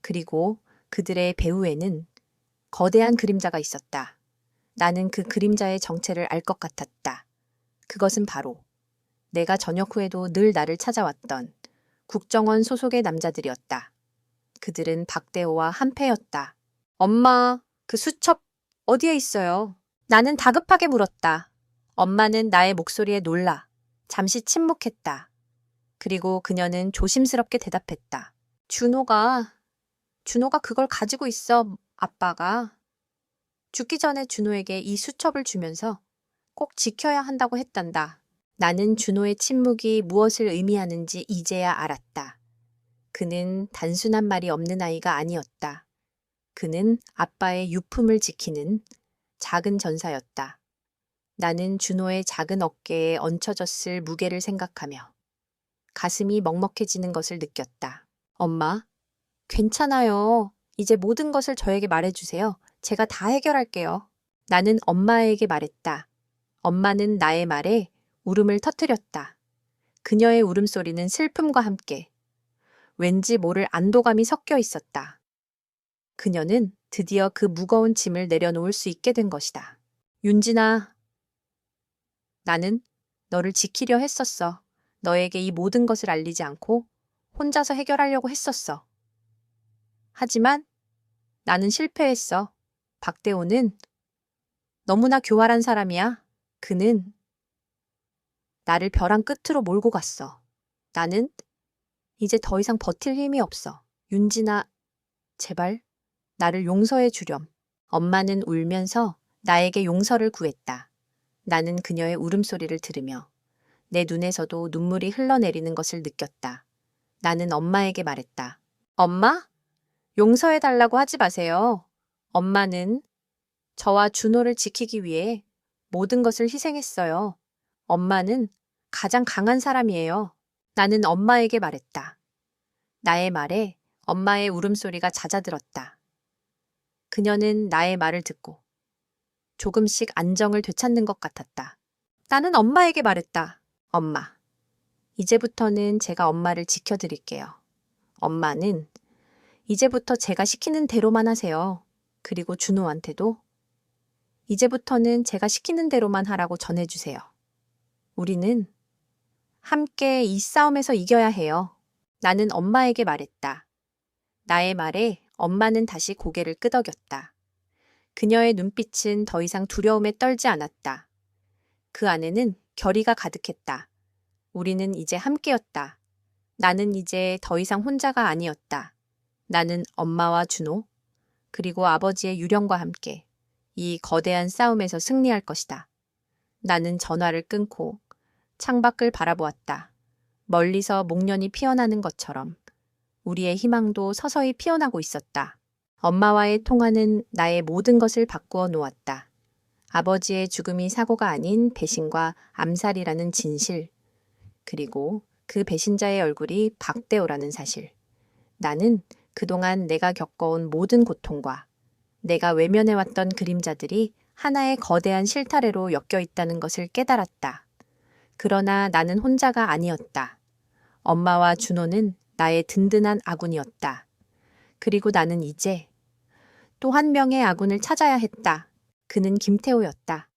그리고 그들의 배후에는 거대한 그림자가 있었다. 나는 그 그림자의 정체를 알 것 같았다. 그것은 바로 내가 저녁 후에도 늘 나를 찾아왔던 국정원 소속의 남자들이었다. 그들은 박대호와 한패였다. 엄마, 그 수첩 어디에 있어요? 나는 다급하게 물었다. 엄마는 나의 목소리에 놀라 잠시 침묵했다. 그리고 그녀는 조심스럽게 대답했다. 준호가 그걸 가지고 있어, 아빠가. 죽기 전에 준호에게 이 수첩을 주면서 꼭 지켜야 한다고 했단다. 나는 준호의 침묵이 무엇을 의미하는지 이제야 알았다. 그는 단순한 말이 없는 아이가 아니었다. 그는 아빠의 유품을 지키는 작은 전사였다. 나는 준호의 작은 어깨에 얹혀졌을 무게를 생각하며 가슴이 먹먹해지는 것을 느꼈다. 엄마, 괜찮아요. 이제 모든 것을 저에게 말해주세요. 제가 다 해결할게요. 나는 엄마에게 말했다. 엄마는 나의 말에 울음을 터뜨렸다. 그녀의 울음소리는 슬픔과 함께 왠지 모를 안도감이 섞여 있었다. 그녀는 드디어 그 무거운 짐을 내려놓을 수 있게 된 것이다. 윤진아, 나는 너를 지키려 했었어. 너에게 이 모든 것을 알리지 않고 혼자서 해결하려고 했었어. 하지만 나는 실패했어. 박대호는 너무나 교활한 사람이야. 그는 나를 벼랑 끝으로 몰고 갔어. 나는 이제 더 이상 버틸 힘이 없어. 윤진아, 제발 나를 용서해 주렴. 엄마는 울면서 나에게 용서를 구했다. 나는 그녀의 울음소리를 들으며 내 눈에서도 눈물이 흘러내리는 것을 느꼈다. 나는 엄마에게 말했다. 엄마? 용서해 달라고 하지 마세요. 엄마는 저와 준호를 지키기 위해 모든 것을 희생했어요. 엄마는 가장 강한 사람이에요. 나는 엄마에게 말했다. 나의 말에 엄마의 울음소리가 잦아들었다. 그녀는 나의 말을 듣고 조금씩 안정을 되찾는 것 같았다. 나는 엄마에게 말했다. 엄마, 이제부터는 제가 엄마를 지켜드릴게요. 엄마는 이제부터 제가 시키는 대로만 하세요. 그리고 준호한테도 이제부터는 제가 시키는 대로만 하라고 전해주세요. 우리는 함께 이 싸움에서 이겨야 해요. 나는 엄마에게 말했다. 나의 말에 엄마는 다시 고개를 끄덕였다. 그녀의 눈빛은 더 이상 두려움에 떨지 않았다. 그 안에는 결의가 가득했다. 우리는 이제 함께였다. 나는 이제 더 이상 혼자가 아니었다. 나는 엄마와 준호, 그리고 아버지의 유령과 함께 이 거대한 싸움에서 승리할 것이다. 나는 전화를 끊고 창밖을 바라보았다. 멀리서 목련이 피어나는 것처럼 우리의 희망도 서서히 피어나고 있었다. 엄마와의 통화는 나의 모든 것을 바꾸어 놓았다. 아버지의 죽음이 사고가 아닌 배신과 암살이라는 진실, 그리고 그 배신자의 얼굴이 박대호라는 사실. 나는 그동안 내가 겪어온 모든 고통과 내가 외면해왔던 그림자들이 하나의 거대한 실타래로 엮여 있다는 것을 깨달았다. 그러나 나는 혼자가 아니었다. 엄마와 준호는 나의 든든한 아군이었다. 그리고 나는 이제 또 한 명의 아군을 찾아야 했다. 그는 김태호였다.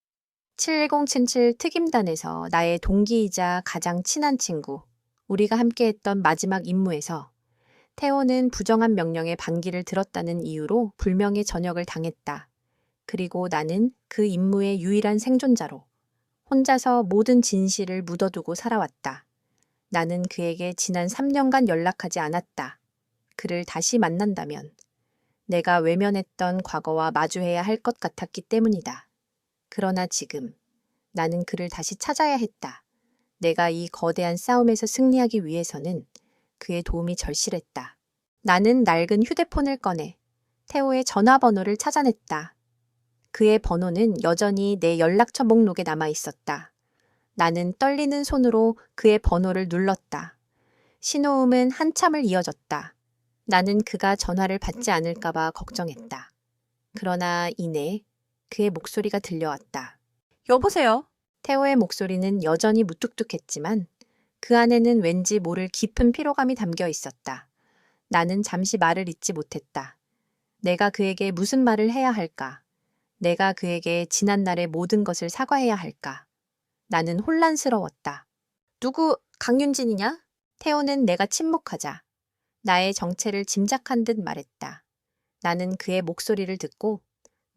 7077 특임단에서 나의 동기이자 가장 친한 친구. 우리가 함께했던 마지막 임무에서 태호는 부정한 명령에 반기를 들었다는 이유로 불명예 전역을 당했다. 그리고 나는 그 임무의 유일한 생존자로 혼자서 모든 진실을 묻어두고 살아왔다. 나는 그에게 지난 3년간 연락하지 않았다. 그를 다시 만난다면 내가 외면했던 과거와 마주해야 할 것 같았기 때문이다. 그러나 지금 나는 그를 다시 찾아야 했다. 내가 이 거대한 싸움에서 승리하기 위해서는 그의 도움이 절실했다. 나는 낡은 휴대폰을 꺼내 태호의 전화번호를 찾아냈다. 그의 번호는 여전히 내 연락처 목록에 남아 있었다. 나는 떨리는 손으로 그의 번호를 눌렀다. 신호음은 한참을 이어졌다. 나는 그가 전화를 받지 않을까봐 걱정했다. 그러나 이내 그의 목소리가 들려왔다. 여보세요? 태호의 목소리는 여전히 무뚝뚝했지만 그 안에는 왠지 모를 깊은 피로감이 담겨 있었다. 나는 잠시 말을 잇지 못했다. 내가 그에게 무슨 말을 해야 할까? 내가 그에게 지난날의 모든 것을 사과해야 할까? 나는 혼란스러웠다. 누구 강윤진이냐? 태호는 내가 침묵하자 나의 정체를 짐작한 듯 말했다. 나는 그의 목소리를 듣고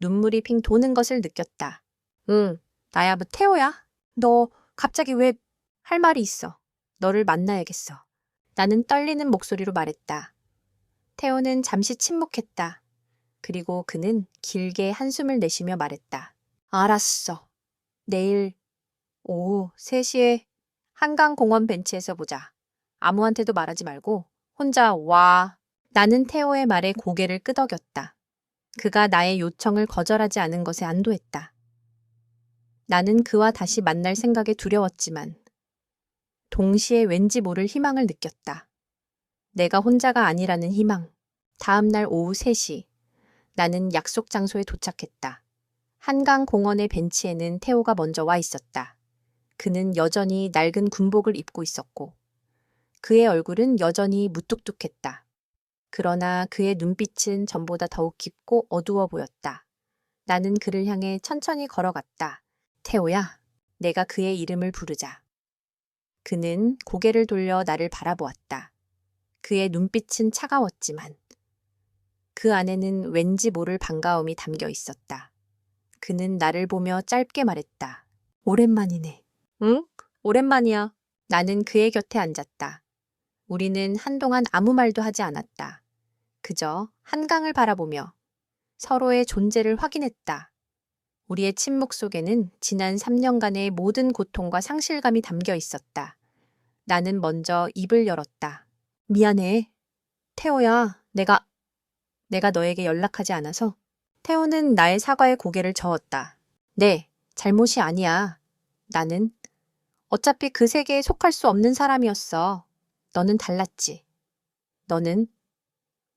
눈물이 핑 도는 것을 느꼈다. 응, 나야 뭐 태호야. 너 갑자기 왜 할 말이 있어. 너를 만나야겠어. 나는 떨리는 목소리로 말했다. 태호는 잠시 침묵했다. 그리고 그는 길게 한숨을 내쉬며 말했다. 알았어. 내일 오후 3시에 한강공원 벤치에서 보자. 아무한테도 말하지 말고 혼자 와. 나는 태호의 말에 고개를 끄덕였다. 그가 나의 요청을 거절하지 않은 것에 안도했다. 나는 그와 다시 만날 생각에 두려웠지만 동시에 왠지 모를 희망을 느꼈다. 내가 혼자가 아니라는 희망. 다음 날 오후 3시 나는 약속 장소에 도착했다. 한강공원의 벤치에는 태호가 먼저 와 있었다. 그는 여전히 낡은 군복을 입고 있었고 그의 얼굴은 여전히 무뚝뚝했다. 그러나 그의 눈빛은 전보다 더욱 깊고 어두워 보였다. 나는 그를 향해 천천히 걸어갔다. 태호야, 내가 그의 이름을 부르자. 그는 고개를 돌려 나를 바라보았다. 그의 눈빛은 차가웠지만 그 안에는 왠지 모를 반가움이 담겨 있었다. 그는 나를 보며 짧게 말했다. 오랜만이네. 응? 오랜만이야. 나는 그의 곁에 앉았다. 우리는 한동안 아무 말도 하지 않았다. 그저 한강을 바라보며 서로의 존재를 확인했다. 우리의 침묵 속에는 지난 3년간의 모든 고통과 상실감이 담겨 있었다. 나는 먼저 입을 열었다. 미안해. 태호야, 내가 너에게 연락하지 않아서. 태호는 나의 사과에 고개를 저었다. 네, 잘못이 아니야. 나는 어차피 그 세계에 속할 수 없는 사람이었어. 너는 달랐지. 너는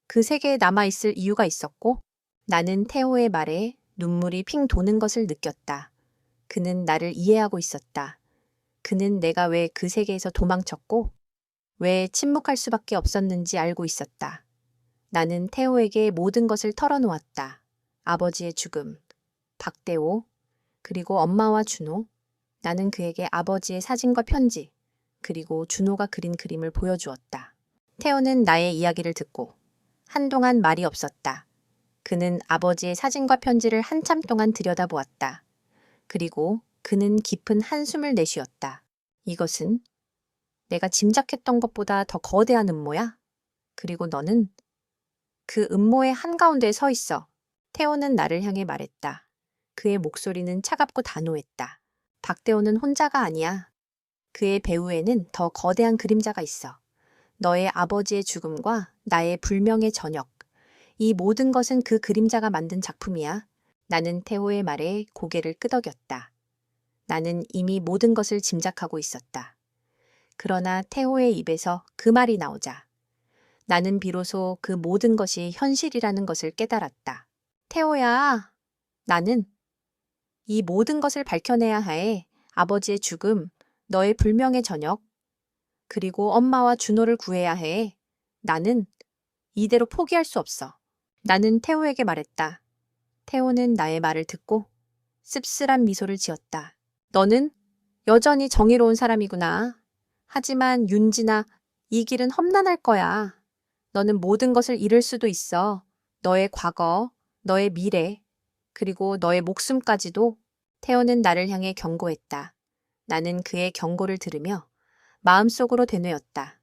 그 세계에 남아있을 이유가 있었고, 나는 태호의 말에 눈물이 핑 도는 것을 느꼈다. 그는 나를 이해하고 있었다. 그는 내가 왜 그 세계에서 도망쳤고, 왜 침묵할 수밖에 없었는지 알고 있었다. 나는 태호에게 모든 것을 털어놓았다. 아버지의 죽음, 박대호, 그리고 엄마와 준호. 나는 그에게 아버지의 사진과 편지, 그리고 준호가 그린 그림을 보여주었다. 태호는 나의 이야기를 듣고 한동안 말이 없었다. 그는 아버지의 사진과 편지를 한참 동안 들여다보았다. 그리고 그는 깊은 한숨을 내쉬었다. 이것은 내가 짐작했던 것보다 더 거대한 음모야? 그리고 너는 그 음모의 한가운데에 서 있어. 태호는 나를 향해 말했다. 그의 목소리는 차갑고 단호했다. 박대호는 혼자가 아니야. 그의 배후에는 더 거대한 그림자가 있어. 너의 아버지의 죽음과 나의 불명의 저녁. 이 모든 것은 그 그림자가 만든 작품이야. 나는 태호의 말에 고개를 끄덕였다. 나는 이미 모든 것을 짐작하고 있었다. 그러나 태호의 입에서 그 말이 나오자 나는 비로소 그 모든 것이 현실이라는 것을 깨달았다. 태호야, 나는 이 모든 것을 밝혀내야 해. 아버지의 죽음, 너의 불명의 저녁, 그리고 엄마와 준호를 구해야 해. 나는 이대로 포기할 수 없어. 나는 태호에게 말했다. 태호는 나의 말을 듣고 씁쓸한 미소를 지었다. 너는 여전히 정의로운 사람이구나. 하지만 윤진아, 이 길은 험난할 거야. 너는 모든 것을 잃을 수도 있어. 너의 과거, 너의 미래, 그리고 너의 목숨까지도. 태호는 나를 향해 경고했다. 나는 그의 경고를 들으며 마음속으로 되뇌었다.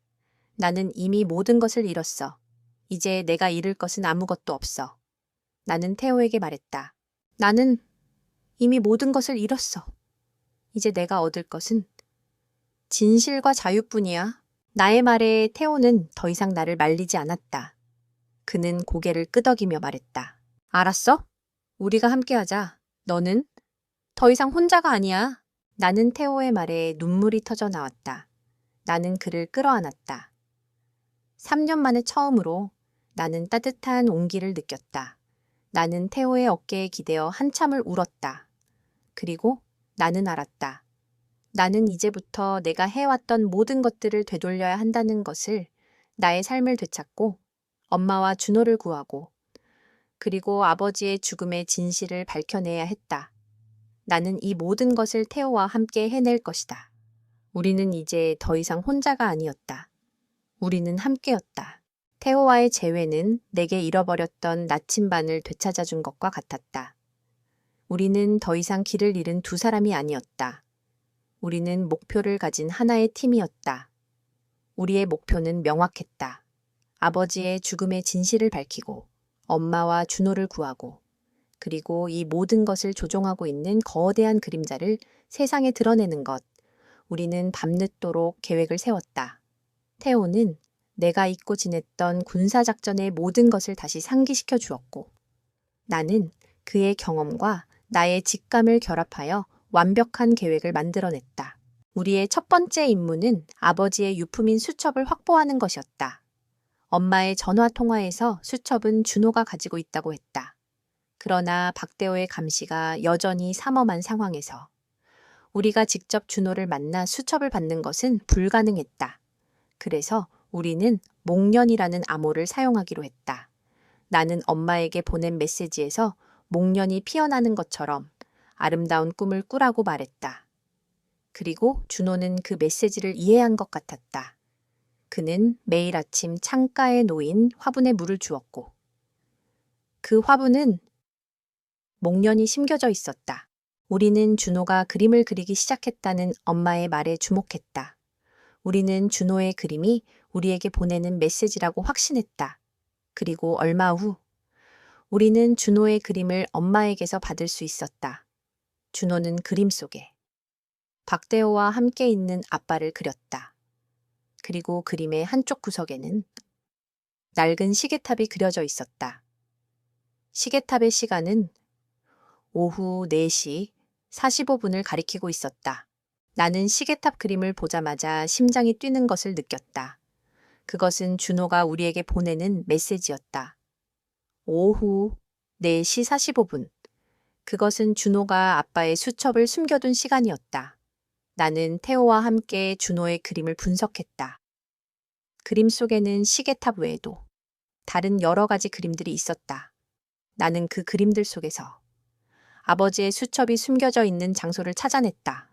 나는 이미 모든 것을 잃었어. 이제 내가 잃을 것은 아무것도 없어. 나는 태호에게 말했다. 나는 이미 모든 것을 잃었어. 이제 내가 얻을 것은 진실과 자유뿐이야. 나의 말에 태호는 더 이상 나를 말리지 않았다. 그는 고개를 끄덕이며 말했다. 알았어? 우리가 함께하자. 너는 더 이상 혼자가 아니야. 나는 태호의 말에 눈물이 터져 나왔다. 나는 그를 끌어안았다. 3년 만에 처음으로 나는 따뜻한 온기를 느꼈다. 나는 태호의 어깨에 기대어 한참을 울었다. 그리고 나는 알았다. 나는 이제부터 내가 해왔던 모든 것들을 되돌려야 한다는 것을, 나의 삶을 되찾고 엄마와 준호를 구하고 그리고 아버지의 죽음의 진실을 밝혀내야 했다. 나는 이 모든 것을 태호와 함께 해낼 것이다. 우리는 이제 더 이상 혼자가 아니었다. 우리는 함께였다. 태호와의 재회는 내게 잃어버렸던 나침반을 되찾아준 것과 같았다. 우리는 더 이상 길을 잃은 두 사람이 아니었다. 우리는 목표를 가진 하나의 팀이었다. 우리의 목표는 명확했다. 아버지의 죽음의 진실을 밝히고 엄마와 준호를 구하고 그리고 이 모든 것을 조종하고 있는 거대한 그림자를 세상에 드러내는 것. 우리는 밤늦도록 계획을 세웠다. 태호는 내가 잊고 지냈던 군사작전의 모든 것을 다시 상기시켜 주었고 나는 그의 경험과 나의 직감을 결합하여 완벽한 계획을 만들어냈다. 우리의 첫 번째 임무는 아버지의 유품인 수첩을 확보하는 것이었다. 엄마의 전화 통화에서 수첩은 준호가 가지고 있다고 했다. 그러나 박대호의 감시가 여전히 삼엄한 상황에서 우리가 직접 준호를 만나 수첩을 받는 것은 불가능했다. 그래서 우리는 목련이라는 암호를 사용하기로 했다. 나는 엄마에게 보낸 메시지에서 목련이 피어나는 것처럼 아름다운 꿈을 꾸라고 말했다. 그리고 준호는 그 메시지를 이해한 것 같았다. 그는 매일 아침 창가에 놓인 화분에 물을 주었고 그 화분은 목련이 심겨져 있었다. 우리는 준호가 그림을 그리기 시작했다는 엄마의 말에 주목했다. 우리는 준호의 그림이 우리에게 보내는 메시지라고 확신했다. 그리고 얼마 후 우리는 준호의 그림을 엄마에게서 받을 수 있었다. 준호는 그림 속에 박대호와 함께 있는 아빠를 그렸다. 그리고 그림의 한쪽 구석에는 낡은 시계탑이 그려져 있었다. 시계탑의 시간은 오후 4시 45분을 가리키고 있었다. 나는 시계탑 그림을 보자마자 심장이 뛰는 것을 느꼈다. 그것은 준호가 우리에게 보내는 메시지였다. 오후 4시 45분. 그것은 준호가 아빠의 수첩을 숨겨둔 시간이었다. 나는 태호와 함께 준호의 그림을 분석했다. 그림 속에는 시계탑 외에도 다른 여러 가지 그림들이 있었다. 나는 그 그림들 속에서 아버지의 수첩이 숨겨져 있는 장소를 찾아냈다.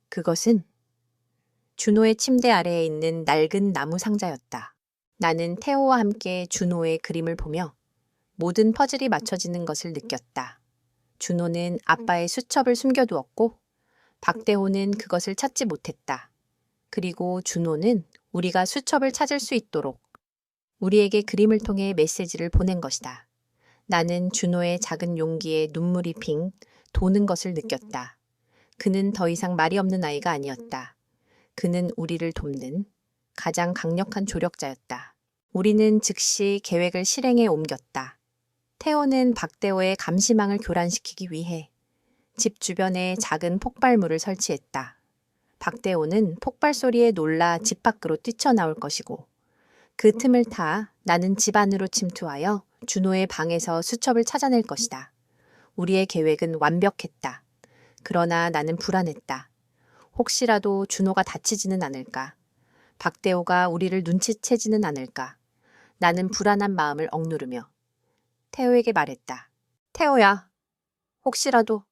그것은 준호의 침대 아래에 있는 낡은 나무 상자였다. 나는 태호와 함께 준호의 그림을 보며 모든 퍼즐이 맞춰지는 것을 느꼈다. 준호는 아빠의 수첩을 숨겨두었고 박대호는 그것을 찾지 못했다. 그리고 준호는 우리가 수첩을 찾을 수 있도록 우리에게 그림을 통해 메시지를 보낸 것이다. 나는 준호의 작은 용기에 눈물이 핑 도는 것을 느꼈다. 그는 더 이상 말이 없는 아이가 아니었다. 그는 우리를 돕는 가장 강력한 조력자였다. 우리는 즉시 계획을 실행에 옮겼다. 태호는 박대호의 감시망을 교란시키기 위해 집 주변에 작은 폭발물을 설치했다. 박대호는 폭발 소리에 놀라 집 밖으로 뛰쳐나올 것이고 그 틈을 타 나는 집 안으로 침투하여 준호의 방에서 수첩을 찾아낼 것이다. 우리의 계획은 완벽했다. 그러나 나는 불안했다. 혹시라도 준호가 다치지는 않을까? 박대호가 우리를 눈치채지는 않을까? 나는 불안한 마음을 억누르며 태호에게 말했다. 태호야, 혹시라도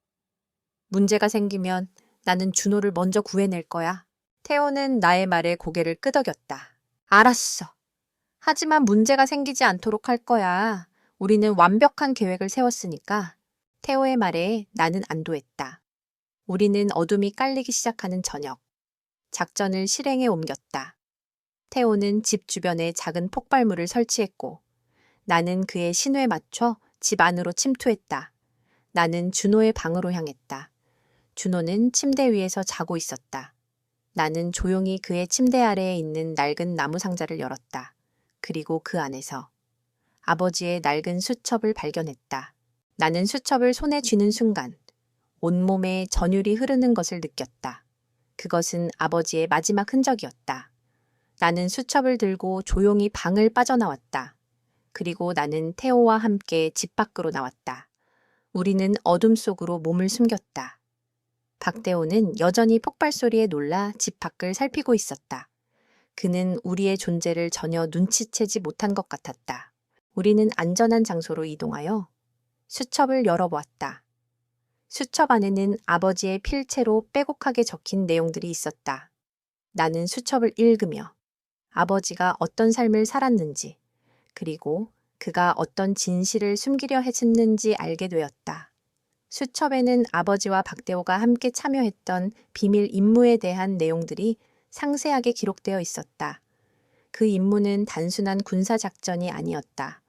문제가 생기면 나는 준호를 먼저 구해낼 거야. 태호는 나의 말에 고개를 끄덕였다. 알았어. 하지만 문제가 생기지 않도록 할 거야. 우리는 완벽한 계획을 세웠으니까. 태호의 말에 나는 안도했다. 우리는 어둠이 깔리기 시작하는 저녁. 작전을 실행에 옮겼다. 태호는 집 주변에 작은 폭발물을 설치했고 나는 그의 신호에 맞춰 집 안으로 침투했다. 나는 준호의 방으로 향했다. 준호는 침대 위에서 자고 있었다. 나는 조용히 그의 침대 아래에 있는 낡은 나무 상자를 열었다. 그리고 그 안에서 아버지의 낡은 수첩을 발견했다. 나는 수첩을 손에 쥐는 순간 온몸에 전율이 흐르는 것을 느꼈다. 그것은 아버지의 마지막 흔적이었다. 나는 수첩을 들고 조용히 방을 빠져나왔다. 그리고 나는 태호와 함께 집 밖으로 나왔다. 우리는 어둠 속으로 몸을 숨겼다. 박대호는 여전히 폭발 소리에 놀라 집 밖을 살피고 있었다. 그는 우리의 존재를 전혀 눈치채지 못한 것 같았다. 우리는 안전한 장소로 이동하여 수첩을 열어보았다. 수첩 안에는 아버지의 필체로 빼곡하게 적힌 내용들이 있었다. 나는 수첩을 읽으며 아버지가 어떤 삶을 살았는지, 그리고 그가 어떤 진실을 숨기려 했는지 알게 되었다. 수첩에는 아버지와 박대호가 함께 참여했던 비밀 임무에 대한 내용들이 상세하게 기록되어 있었다. 그 임무는 단순한 군사 작전이 아니었다.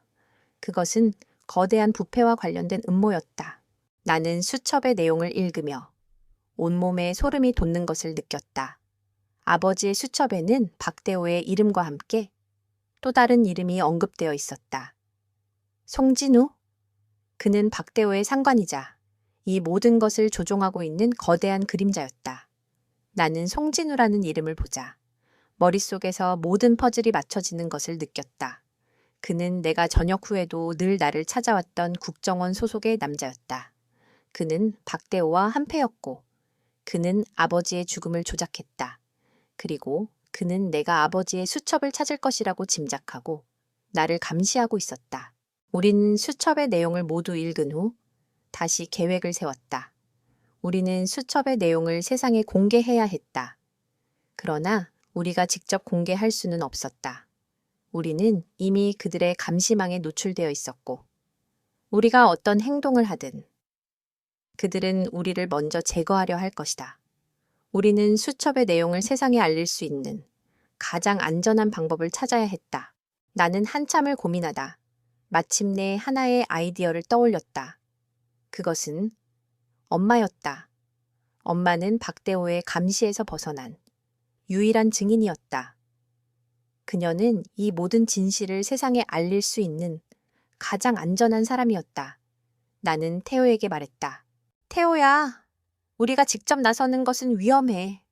그것은 거대한 부패와 관련된 음모였다. 나는 수첩의 내용을 읽으며 온몸에 소름이 돋는 것을 느꼈다. 아버지의 수첩에는 박대호의 이름과 함께 또 다른 이름이 언급되어 있었다. 송진우? 그는 박대호의 상관이자 이 모든 것을 조종하고 있는 거대한 그림자였다. 나는 송진우라는 이름을 보자 머릿속에서 모든 퍼즐이 맞춰지는 것을 느꼈다. 그는 내가 전역 후에도 늘 나를 찾아왔던 국정원 소속의 남자였다. 그는 박대호와 한패였고 그는 아버지의 죽음을 조작했다. 그리고 그는 내가 아버지의 수첩을 찾을 것이라고 짐작하고 나를 감시하고 있었다. 우리는 수첩의 내용을 모두 읽은 후 다시 계획을 세웠다. 우리는 수첩의 내용을 세상에 공개해야 했다. 그러나 우리가 직접 공개할 수는 없었다. 우리는 이미 그들의 감시망에 노출되어 있었고 우리가 어떤 행동을 하든 그들은 우리를 먼저 제거하려 할 것이다. 우리는 수첩의 내용을 세상에 알릴 수 있는 가장 안전한 방법을 찾아야 했다. 나는 한참을 고민하다 마침내 하나의 아이디어를 떠올렸다. 그것은 엄마였다. 엄마는 박대호의 감시에서 벗어난 유일한 증인이었다. 그녀는 이 모든 진실을 세상에 알릴 수 있는 가장 안전한 사람이었다. 나는 태호에게 말했다. 태호야, 우리가 직접 나서는 것은 위험해.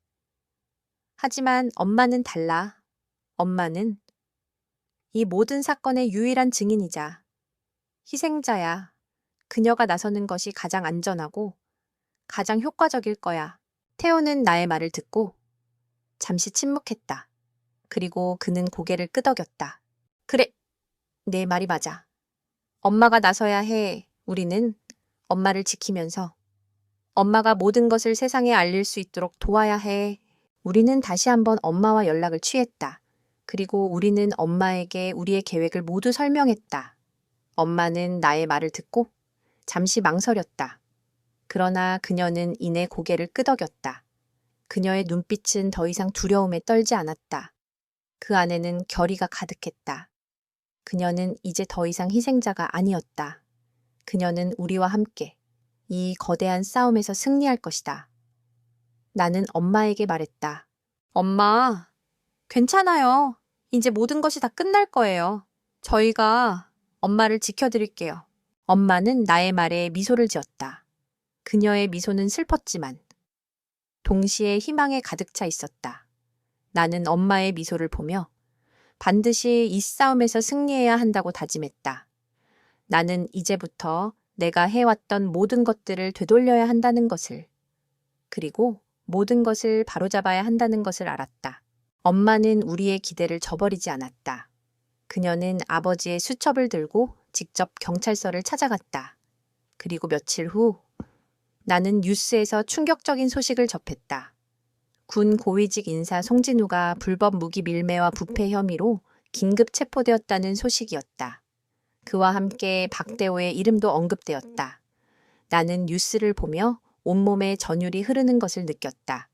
하지만 엄마는 달라. 엄마는 이 모든 사건의 유일한 증인이자 희생자야. 그녀가 나서는 것이 가장 안전하고 가장 효과적일 거야. 태호는 나의 말을 듣고 잠시 침묵했다. 그리고 그는 고개를 끄덕였다. 그래, 내 말이 맞아. 엄마가 나서야 해. 우리는 엄마를 지키면서 엄마가 모든 것을 세상에 알릴 수 있도록 도와야 해. 우리는 다시 한번 엄마와 연락을 취했다. 그리고 우리는 엄마에게 우리의 계획을 모두 설명했다. 엄마는 나의 말을 듣고 잠시 망설였다. 그러나 그녀는 이내 고개를 끄덕였다. 그녀의 눈빛은 더 이상 두려움에 떨지 않았다. 그 안에는 결의가 가득했다. 그녀는 이제 더 이상 희생자가 아니었다. 그녀는 우리와 함께 이 거대한 싸움에서 승리할 것이다. 나는 엄마에게 말했다. 엄마, 괜찮아요. 이제 모든 것이 다 끝날 거예요. 저희가 엄마를 지켜드릴게요. 엄마는 나의 말에 미소를 지었다. 그녀의 미소는 슬펐지만 동시에 희망에 가득 차 있었다. 나는 엄마의 미소를 보며 반드시 이 싸움에서 승리해야 한다고 다짐했다. 나는 이제부터 내가 해왔던 모든 것들을 되돌려야 한다는 것을, 그리고 모든 것을 바로잡아야 한다는 것을 알았다. 엄마는 우리의 기대를 저버리지 않았다. 그녀는 아버지의 수첩을 들고 직접 경찰서를 찾아갔다. 그리고 며칠 후 나는 뉴스에서 충격적인 소식을 접했다. 군 고위직 인사 송진우가 불법 무기 밀매와 부패 혐의로 긴급 체포되었다는 소식이었다. 그와 함께 박대호의 이름도 언급되었다. 나는 뉴스를 보며 온몸에 전율이 흐르는 것을 느꼈다.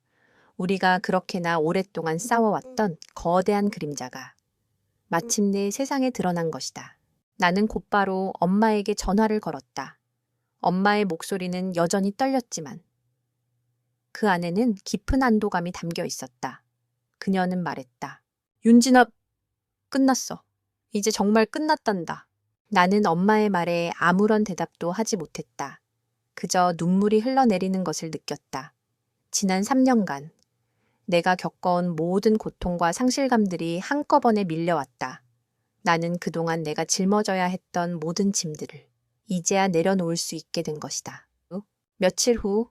우리가 그렇게나 오랫동안 싸워왔던 거대한 그림자가 마침내 세상에 드러난 것이다. 나는 곧바로 엄마에게 전화를 걸었다. 엄마의 목소리는 여전히 떨렸지만 그 안에는 깊은 안도감이 담겨 있었다. 그녀는 말했다. 윤진아, 끝났어. 이제 정말 끝났단다. 나는 엄마의 말에 아무런 대답도 하지 못했다. 그저 눈물이 흘러내리는 것을 느꼈다. 지난 3년간 내가 겪어온 모든 고통과 상실감들이 한꺼번에 밀려왔다. 나는 그동안 내가 짊어져야 했던 모든 짐들을 이제야 내려놓을 수 있게 된 것이다. 며칠 후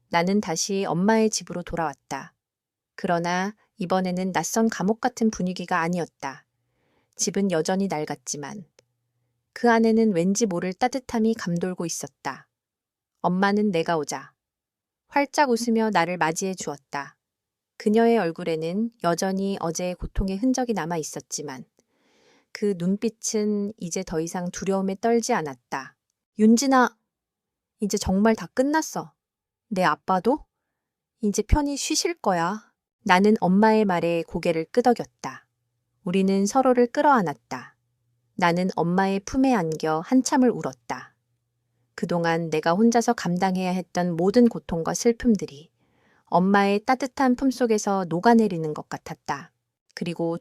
나는 다시 엄마의 집으로 돌아왔다. 그러나 이번에는 낯선 감옥 같은 분위기가 아니었다. 집은 여전히 낡았지만 그 안에는 왠지 모를 따뜻함이 감돌고 있었다. 엄마는 내가 오자 활짝 웃으며 나를 맞이해 주었다. 그녀의 얼굴에는 여전히 어제의 고통의 흔적이 남아 있었지만 그 눈빛은 이제 더 이상 두려움에 떨지 않았다. 윤진아, 이제 정말 다 끝났어. 내 아빠도 이제 편히 쉬실 거야. 나는 엄마의 말에 고개를 끄덕였다. 우리는 서로를 끌어안았다. 나는 엄마의 품에 안겨 한참을 울었다. 그동안 내가 혼자서 감당해야 했던 모든 고통과 슬픔들이 엄마의 따뜻한 품속에서 녹아내리는 것 같았다. 그리고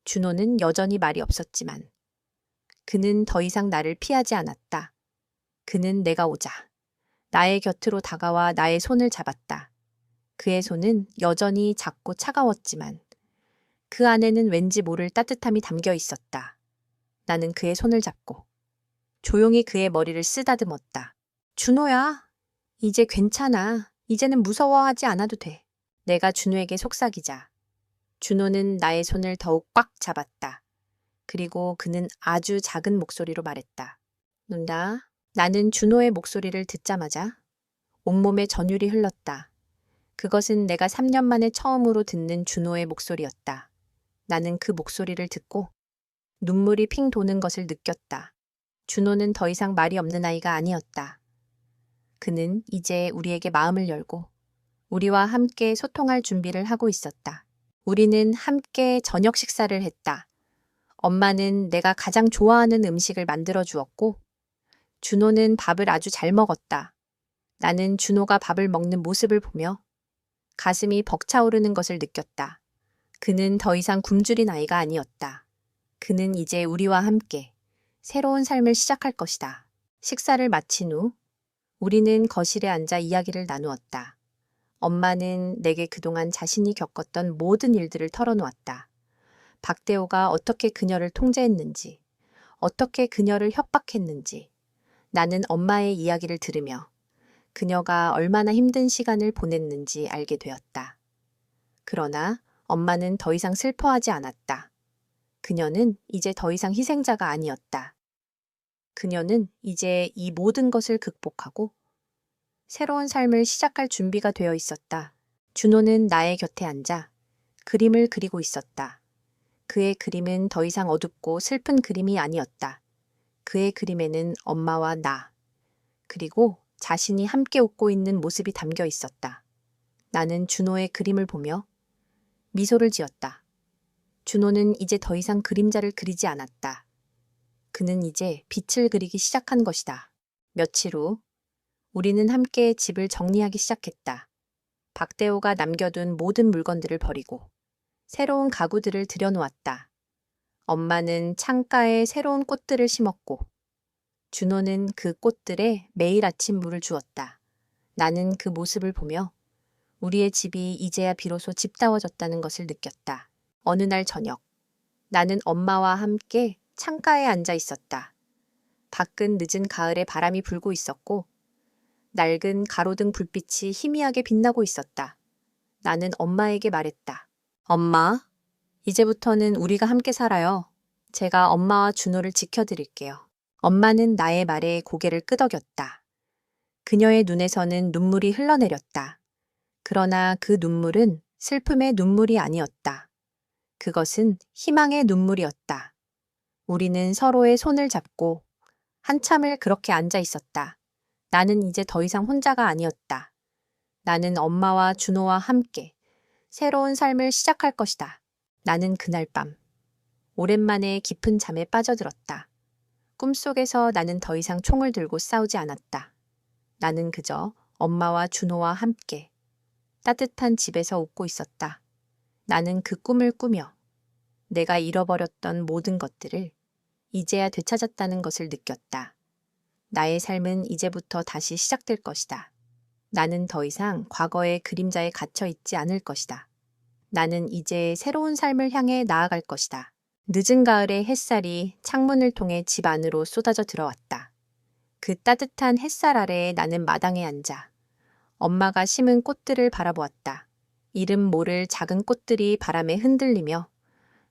준호는 여전히 말이 없었지만 그는 더 이상 나를 피하지 않았다. 그는 내가 오자 나의 곁으로 다가와 나의 손을 잡았다. 그의 손은 여전히 작고 차가웠지만 그 안에는 왠지 모를 따뜻함이 담겨 있었다. 나는 그의 손을 잡고 조용히 그의 머리를 쓰다듬었다. 준호야, 이제 괜찮아. 이제는 무서워하지 않아도 돼. 내가 준호에게 속삭이자 준호는 나의 손을 더욱 꽉 잡았다. 그리고 그는 아주 작은 목소리로 말했다. 눈다. 나는 준호의 목소리를 듣자마자 온몸에 전율이 흘렀다. 그것은 내가 3년 만에 처음으로 듣는 준호의 목소리였다. 나는 그 목소리를 듣고 눈물이 핑 도는 것을 느꼈다. 준호는 더 이상 말이 없는 아이가 아니었다. 그는 이제 우리에게 마음을 열고 우리와 함께 소통할 준비를 하고 있었다. 우리는 함께 저녁 식사를 했다. 엄마는 내가 가장 좋아하는 음식을 만들어 주었고 준호는 밥을 아주 잘 먹었다. 나는 준호가 밥을 먹는 모습을 보며 가슴이 벅차오르는 것을 느꼈다. 그는 더 이상 굶주린 아이가 아니었다. 그는 이제 우리와 함께 새로운 삶을 시작할 것이다. 식사를 마친 후 우리는 거실에 앉아 이야기를 나누었다. 엄마는 내게 그동안 자신이 겪었던 모든 일들을 털어놓았다. 박대호가 어떻게 그녀를 통제했는지, 어떻게 그녀를 협박했는지, 나는 엄마의 이야기를 들으며 그녀가 얼마나 힘든 시간을 보냈는지 알게 되었다. 그러나 엄마는 더 이상 슬퍼하지 않았다. 그녀는 이제 더 이상 희생자가 아니었다. 그녀는 이제 이 모든 것을 극복하고 새로운 삶을 시작할 준비가 되어 있었다. 준호는 나의 곁에 앉아 그림을 그리고 있었다. 그의 그림은 더 이상 어둡고 슬픈 그림이 아니었다. 그의 그림에는 엄마와 나, 그리고 자신이 함께 웃고 있는 모습이 담겨 있었다. 나는 준호의 그림을 보며 미소를 지었다. 준호는 이제 더 이상 그림자를 그리지 않았다. 그는 이제 빛을 그리기 시작한 것이다. 며칠 후 우리는 함께 집을 정리하기 시작했다. 박대호가 남겨둔 모든 물건들을 버리고 새로운 가구들을 들여놓았다. 엄마는 창가에 새로운 꽃들을 심었고 준호는 그 꽃들에 매일 아침 물을 주었다. 나는 그 모습을 보며 우리의 집이 이제야 비로소 집다워졌다는 것을 느꼈다. 어느 날 저녁, 나는 엄마와 함께 창가에 앉아 있었다. 밖은 늦은 가을에 바람이 불고 있었고 낡은 가로등 불빛이 희미하게 빛나고 있었다. 나는 엄마에게 말했다. 엄마, 이제부터는 우리가 함께 살아요. 제가 엄마와 준호를 지켜드릴게요. 엄마는 나의 말에 고개를 끄덕였다. 그녀의 눈에서는 눈물이 흘러내렸다. 그러나 그 눈물은 슬픔의 눈물이 아니었다. 그것은 희망의 눈물이었다. 우리는 서로의 손을 잡고 한참을 그렇게 앉아 있었다. 나는 이제 더 이상 혼자가 아니었다. 나는 엄마와 준호와 함께 새로운 삶을 시작할 것이다. 나는 그날 밤 오랜만에 깊은 잠에 빠져들었다. 꿈속에서 나는 더 이상 총을 들고 싸우지 않았다. 나는 그저 엄마와 준호와 함께 따뜻한 집에서 웃고 있었다. 나는 그 꿈을 꾸며 내가 잃어버렸던 모든 것들을 이제야 되찾았다는 것을 느꼈다. 나의 삶은 이제부터 다시 시작될 것이다. 나는 더 이상 과거의 그림자에 갇혀 있지 않을 것이다. 나는 이제 새로운 삶을 향해 나아갈 것이다. 늦은 가을의 햇살이 창문을 통해 집 안으로 쏟아져 들어왔다. 그 따뜻한 햇살 아래에 나는 마당에 앉아 엄마가 심은 꽃들을 바라보았다. 이름 모를 작은 꽃들이 바람에 흔들리며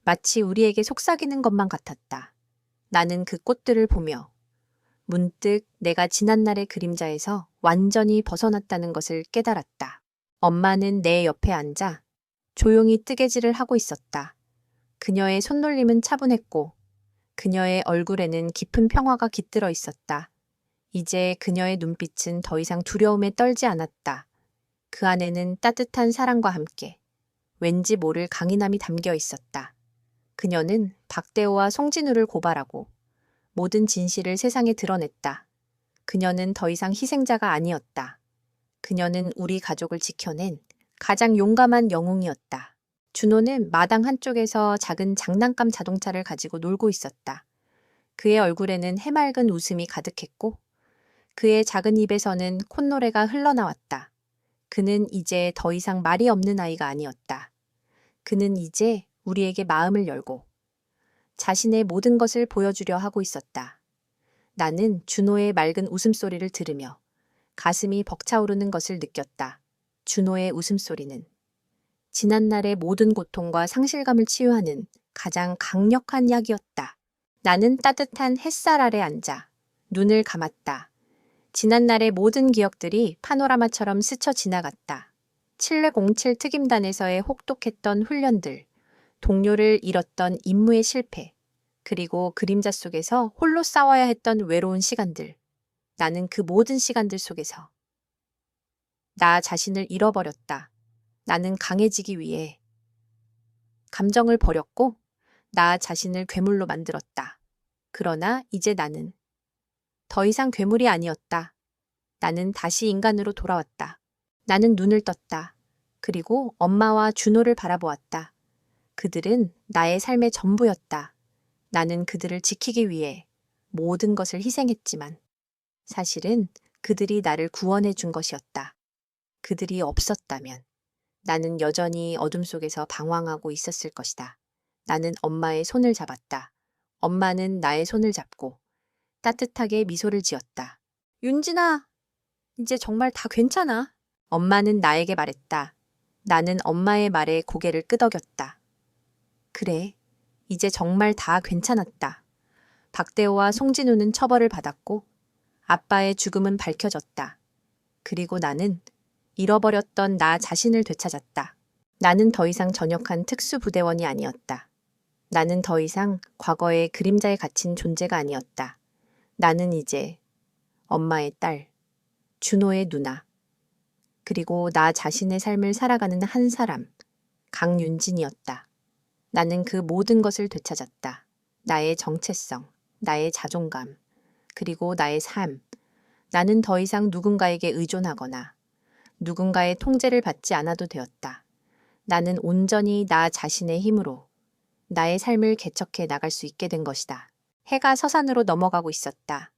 마치 우리에게 속삭이는 것만 같았다. 나는 그 꽃들을 보며 문득 내가 지난날의 그림자에서 완전히 벗어났다는 것을 깨달았다. 엄마는 내 옆에 앉아 조용히 뜨개질을 하고 있었다. 그녀의 손놀림은 차분했고 그녀의 얼굴에는 깊은 평화가 깃들어 있었다. 이제 그녀의 눈빛은 더 이상 두려움에 떨지 않았다. 그 안에는 따뜻한 사랑과 함께 왠지 모를 강인함이 담겨 있었다. 그녀는 박대호와 송진우를 고발하고 모든 진실을 세상에 드러냈다. 그녀는 더 이상 희생자가 아니었다. 그녀는 우리 가족을 지켜낸 가장 용감한 영웅이었다. 준호는 마당 한쪽에서 작은 장난감 자동차를 가지고 놀고 있었다. 그의 얼굴에는 해맑은 웃음이 가득했고 그의 작은 입에서는 콧노래가 흘러나왔다. 그는 이제 더 이상 말이 없는 아이가 아니었다. 그는 이제 우리에게 마음을 열고 자신의 모든 것을 보여주려 하고 있었다. 나는 준호의 맑은 웃음소리를 들으며 가슴이 벅차오르는 것을 느꼈다. 준호의 웃음소리는 지난날의 모든 고통과 상실감을 치유하는 가장 강력한 약이었다. 나는 따뜻한 햇살 아래 앉아 눈을 감았다. 지난날의 모든 기억들이 파노라마처럼 스쳐 지나갔다. 7707 특임단에서의 혹독했던 훈련들, 동료를 잃었던 임무의 실패, 그리고 그림자 속에서 홀로 싸워야 했던 외로운 시간들. 나는 그 모든 시간들 속에서 나 자신을 잃어버렸다. 나는 강해지기 위해 감정을 버렸고 나 자신을 괴물로 만들었다. 그러나 이제 나는 더 이상 괴물이 아니었다. 나는 다시 인간으로 돌아왔다. 나는 눈을 떴다. 그리고 엄마와 준호를 바라보았다. 그들은 나의 삶의 전부였다. 나는 그들을 지키기 위해 모든 것을 희생했지만 사실은 그들이 나를 구원해 준 것이었다. 그들이 없었다면 나는 여전히 어둠 속에서 방황하고 있었을 것이다. 나는 엄마의 손을 잡았다. 엄마는 나의 손을 잡고 따뜻하게 미소를 지었다. 윤진아, 이제 정말 다 괜찮아. 엄마는 나에게 말했다. 나는 엄마의 말에 고개를 끄덕였다. 그래, 이제 정말 다 괜찮았다. 박대호와 송진우는 처벌을 받았고 아빠의 죽음은 밝혀졌다. 그리고 나는 잃어버렸던 나 자신을 되찾았다. 나는 더 이상 전역한 특수부대원이 아니었다. 나는 더 이상 과거의 그림자에 갇힌 존재가 아니었다. 나는 이제 엄마의 딸, 준호의 누나, 그리고 나 자신의 삶을 살아가는 한 사람, 강윤진이었다. 나는 그 모든 것을 되찾았다. 나의 정체성, 나의 자존감, 그리고 나의 삶. 나는 더 이상 누군가에게 의존하거나 누군가의 통제를 받지 않아도 되었다. 나는 온전히 나 자신의 힘으로 나의 삶을 개척해 나갈 수 있게 된 것이다. 해가 서산으로 넘어가고 있었다.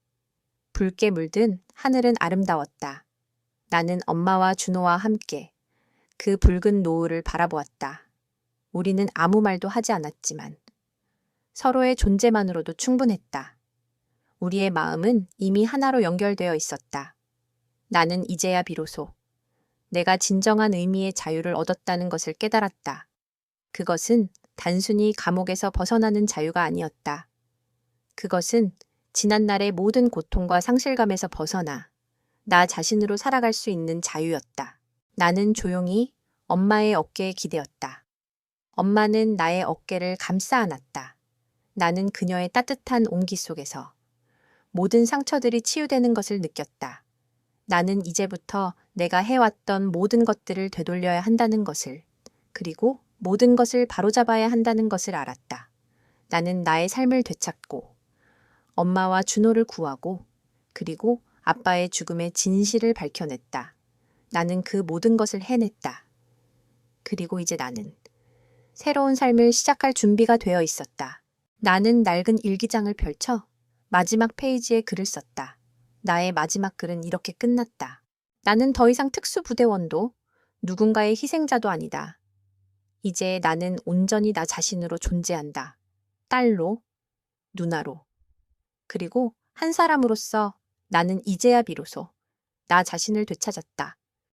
붉게 물든 하늘은 아름다웠다. 나는 엄마와 준호와 함께 그 붉은 노을을 바라보았다. 우리는 아무 말도 하지 않았지만 서로의 존재만으로도 충분했다. 우리의 마음은 이미 하나로 연결되어 있었다. 나는 이제야 비로소 내가 진정한 의미의 자유를 얻었다는 것을 깨달았다. 그것은 단순히 감옥에서 벗어나는 자유가 아니었다. 그것은 지난날의 모든 고통과 상실감에서 벗어나 나 자신으로 살아갈 수 있는 자유였다. 나는 조용히 엄마의 어깨에 기대었다. 엄마는 나의 어깨를 감싸 안았다. 나는 그녀의 따뜻한 온기 속에서 모든 상처들이 치유되는 것을 느꼈다. 나는 이제부터 내가 해왔던 모든 것들을 되돌려야 한다는 것을, 그리고 모든 것을 바로잡아야 한다는 것을 알았다. 나는 나의 삶을 되찾고 엄마와 준호를 구하고 그리고 아빠의 죽음의 진실을 밝혀냈다. 나는 그 모든 것을 해냈다. 그리고 이제 나는 새로운 삶을 시작할 준비가 되어 있었다. 나는 낡은 일기장을 펼쳐 마지막 페이지에 글을 썼다. 나의 마지막 글은 이렇게 끝났다. 나는 더 이상 특수부대원도 누군가의 희생자도 아니다. 이제 나는 온전히 나 자신으로 존재한다. 딸로, 누나로. 그리고 한 사람으로서 나는 이제야 비로소 나 자신을 되찾았다.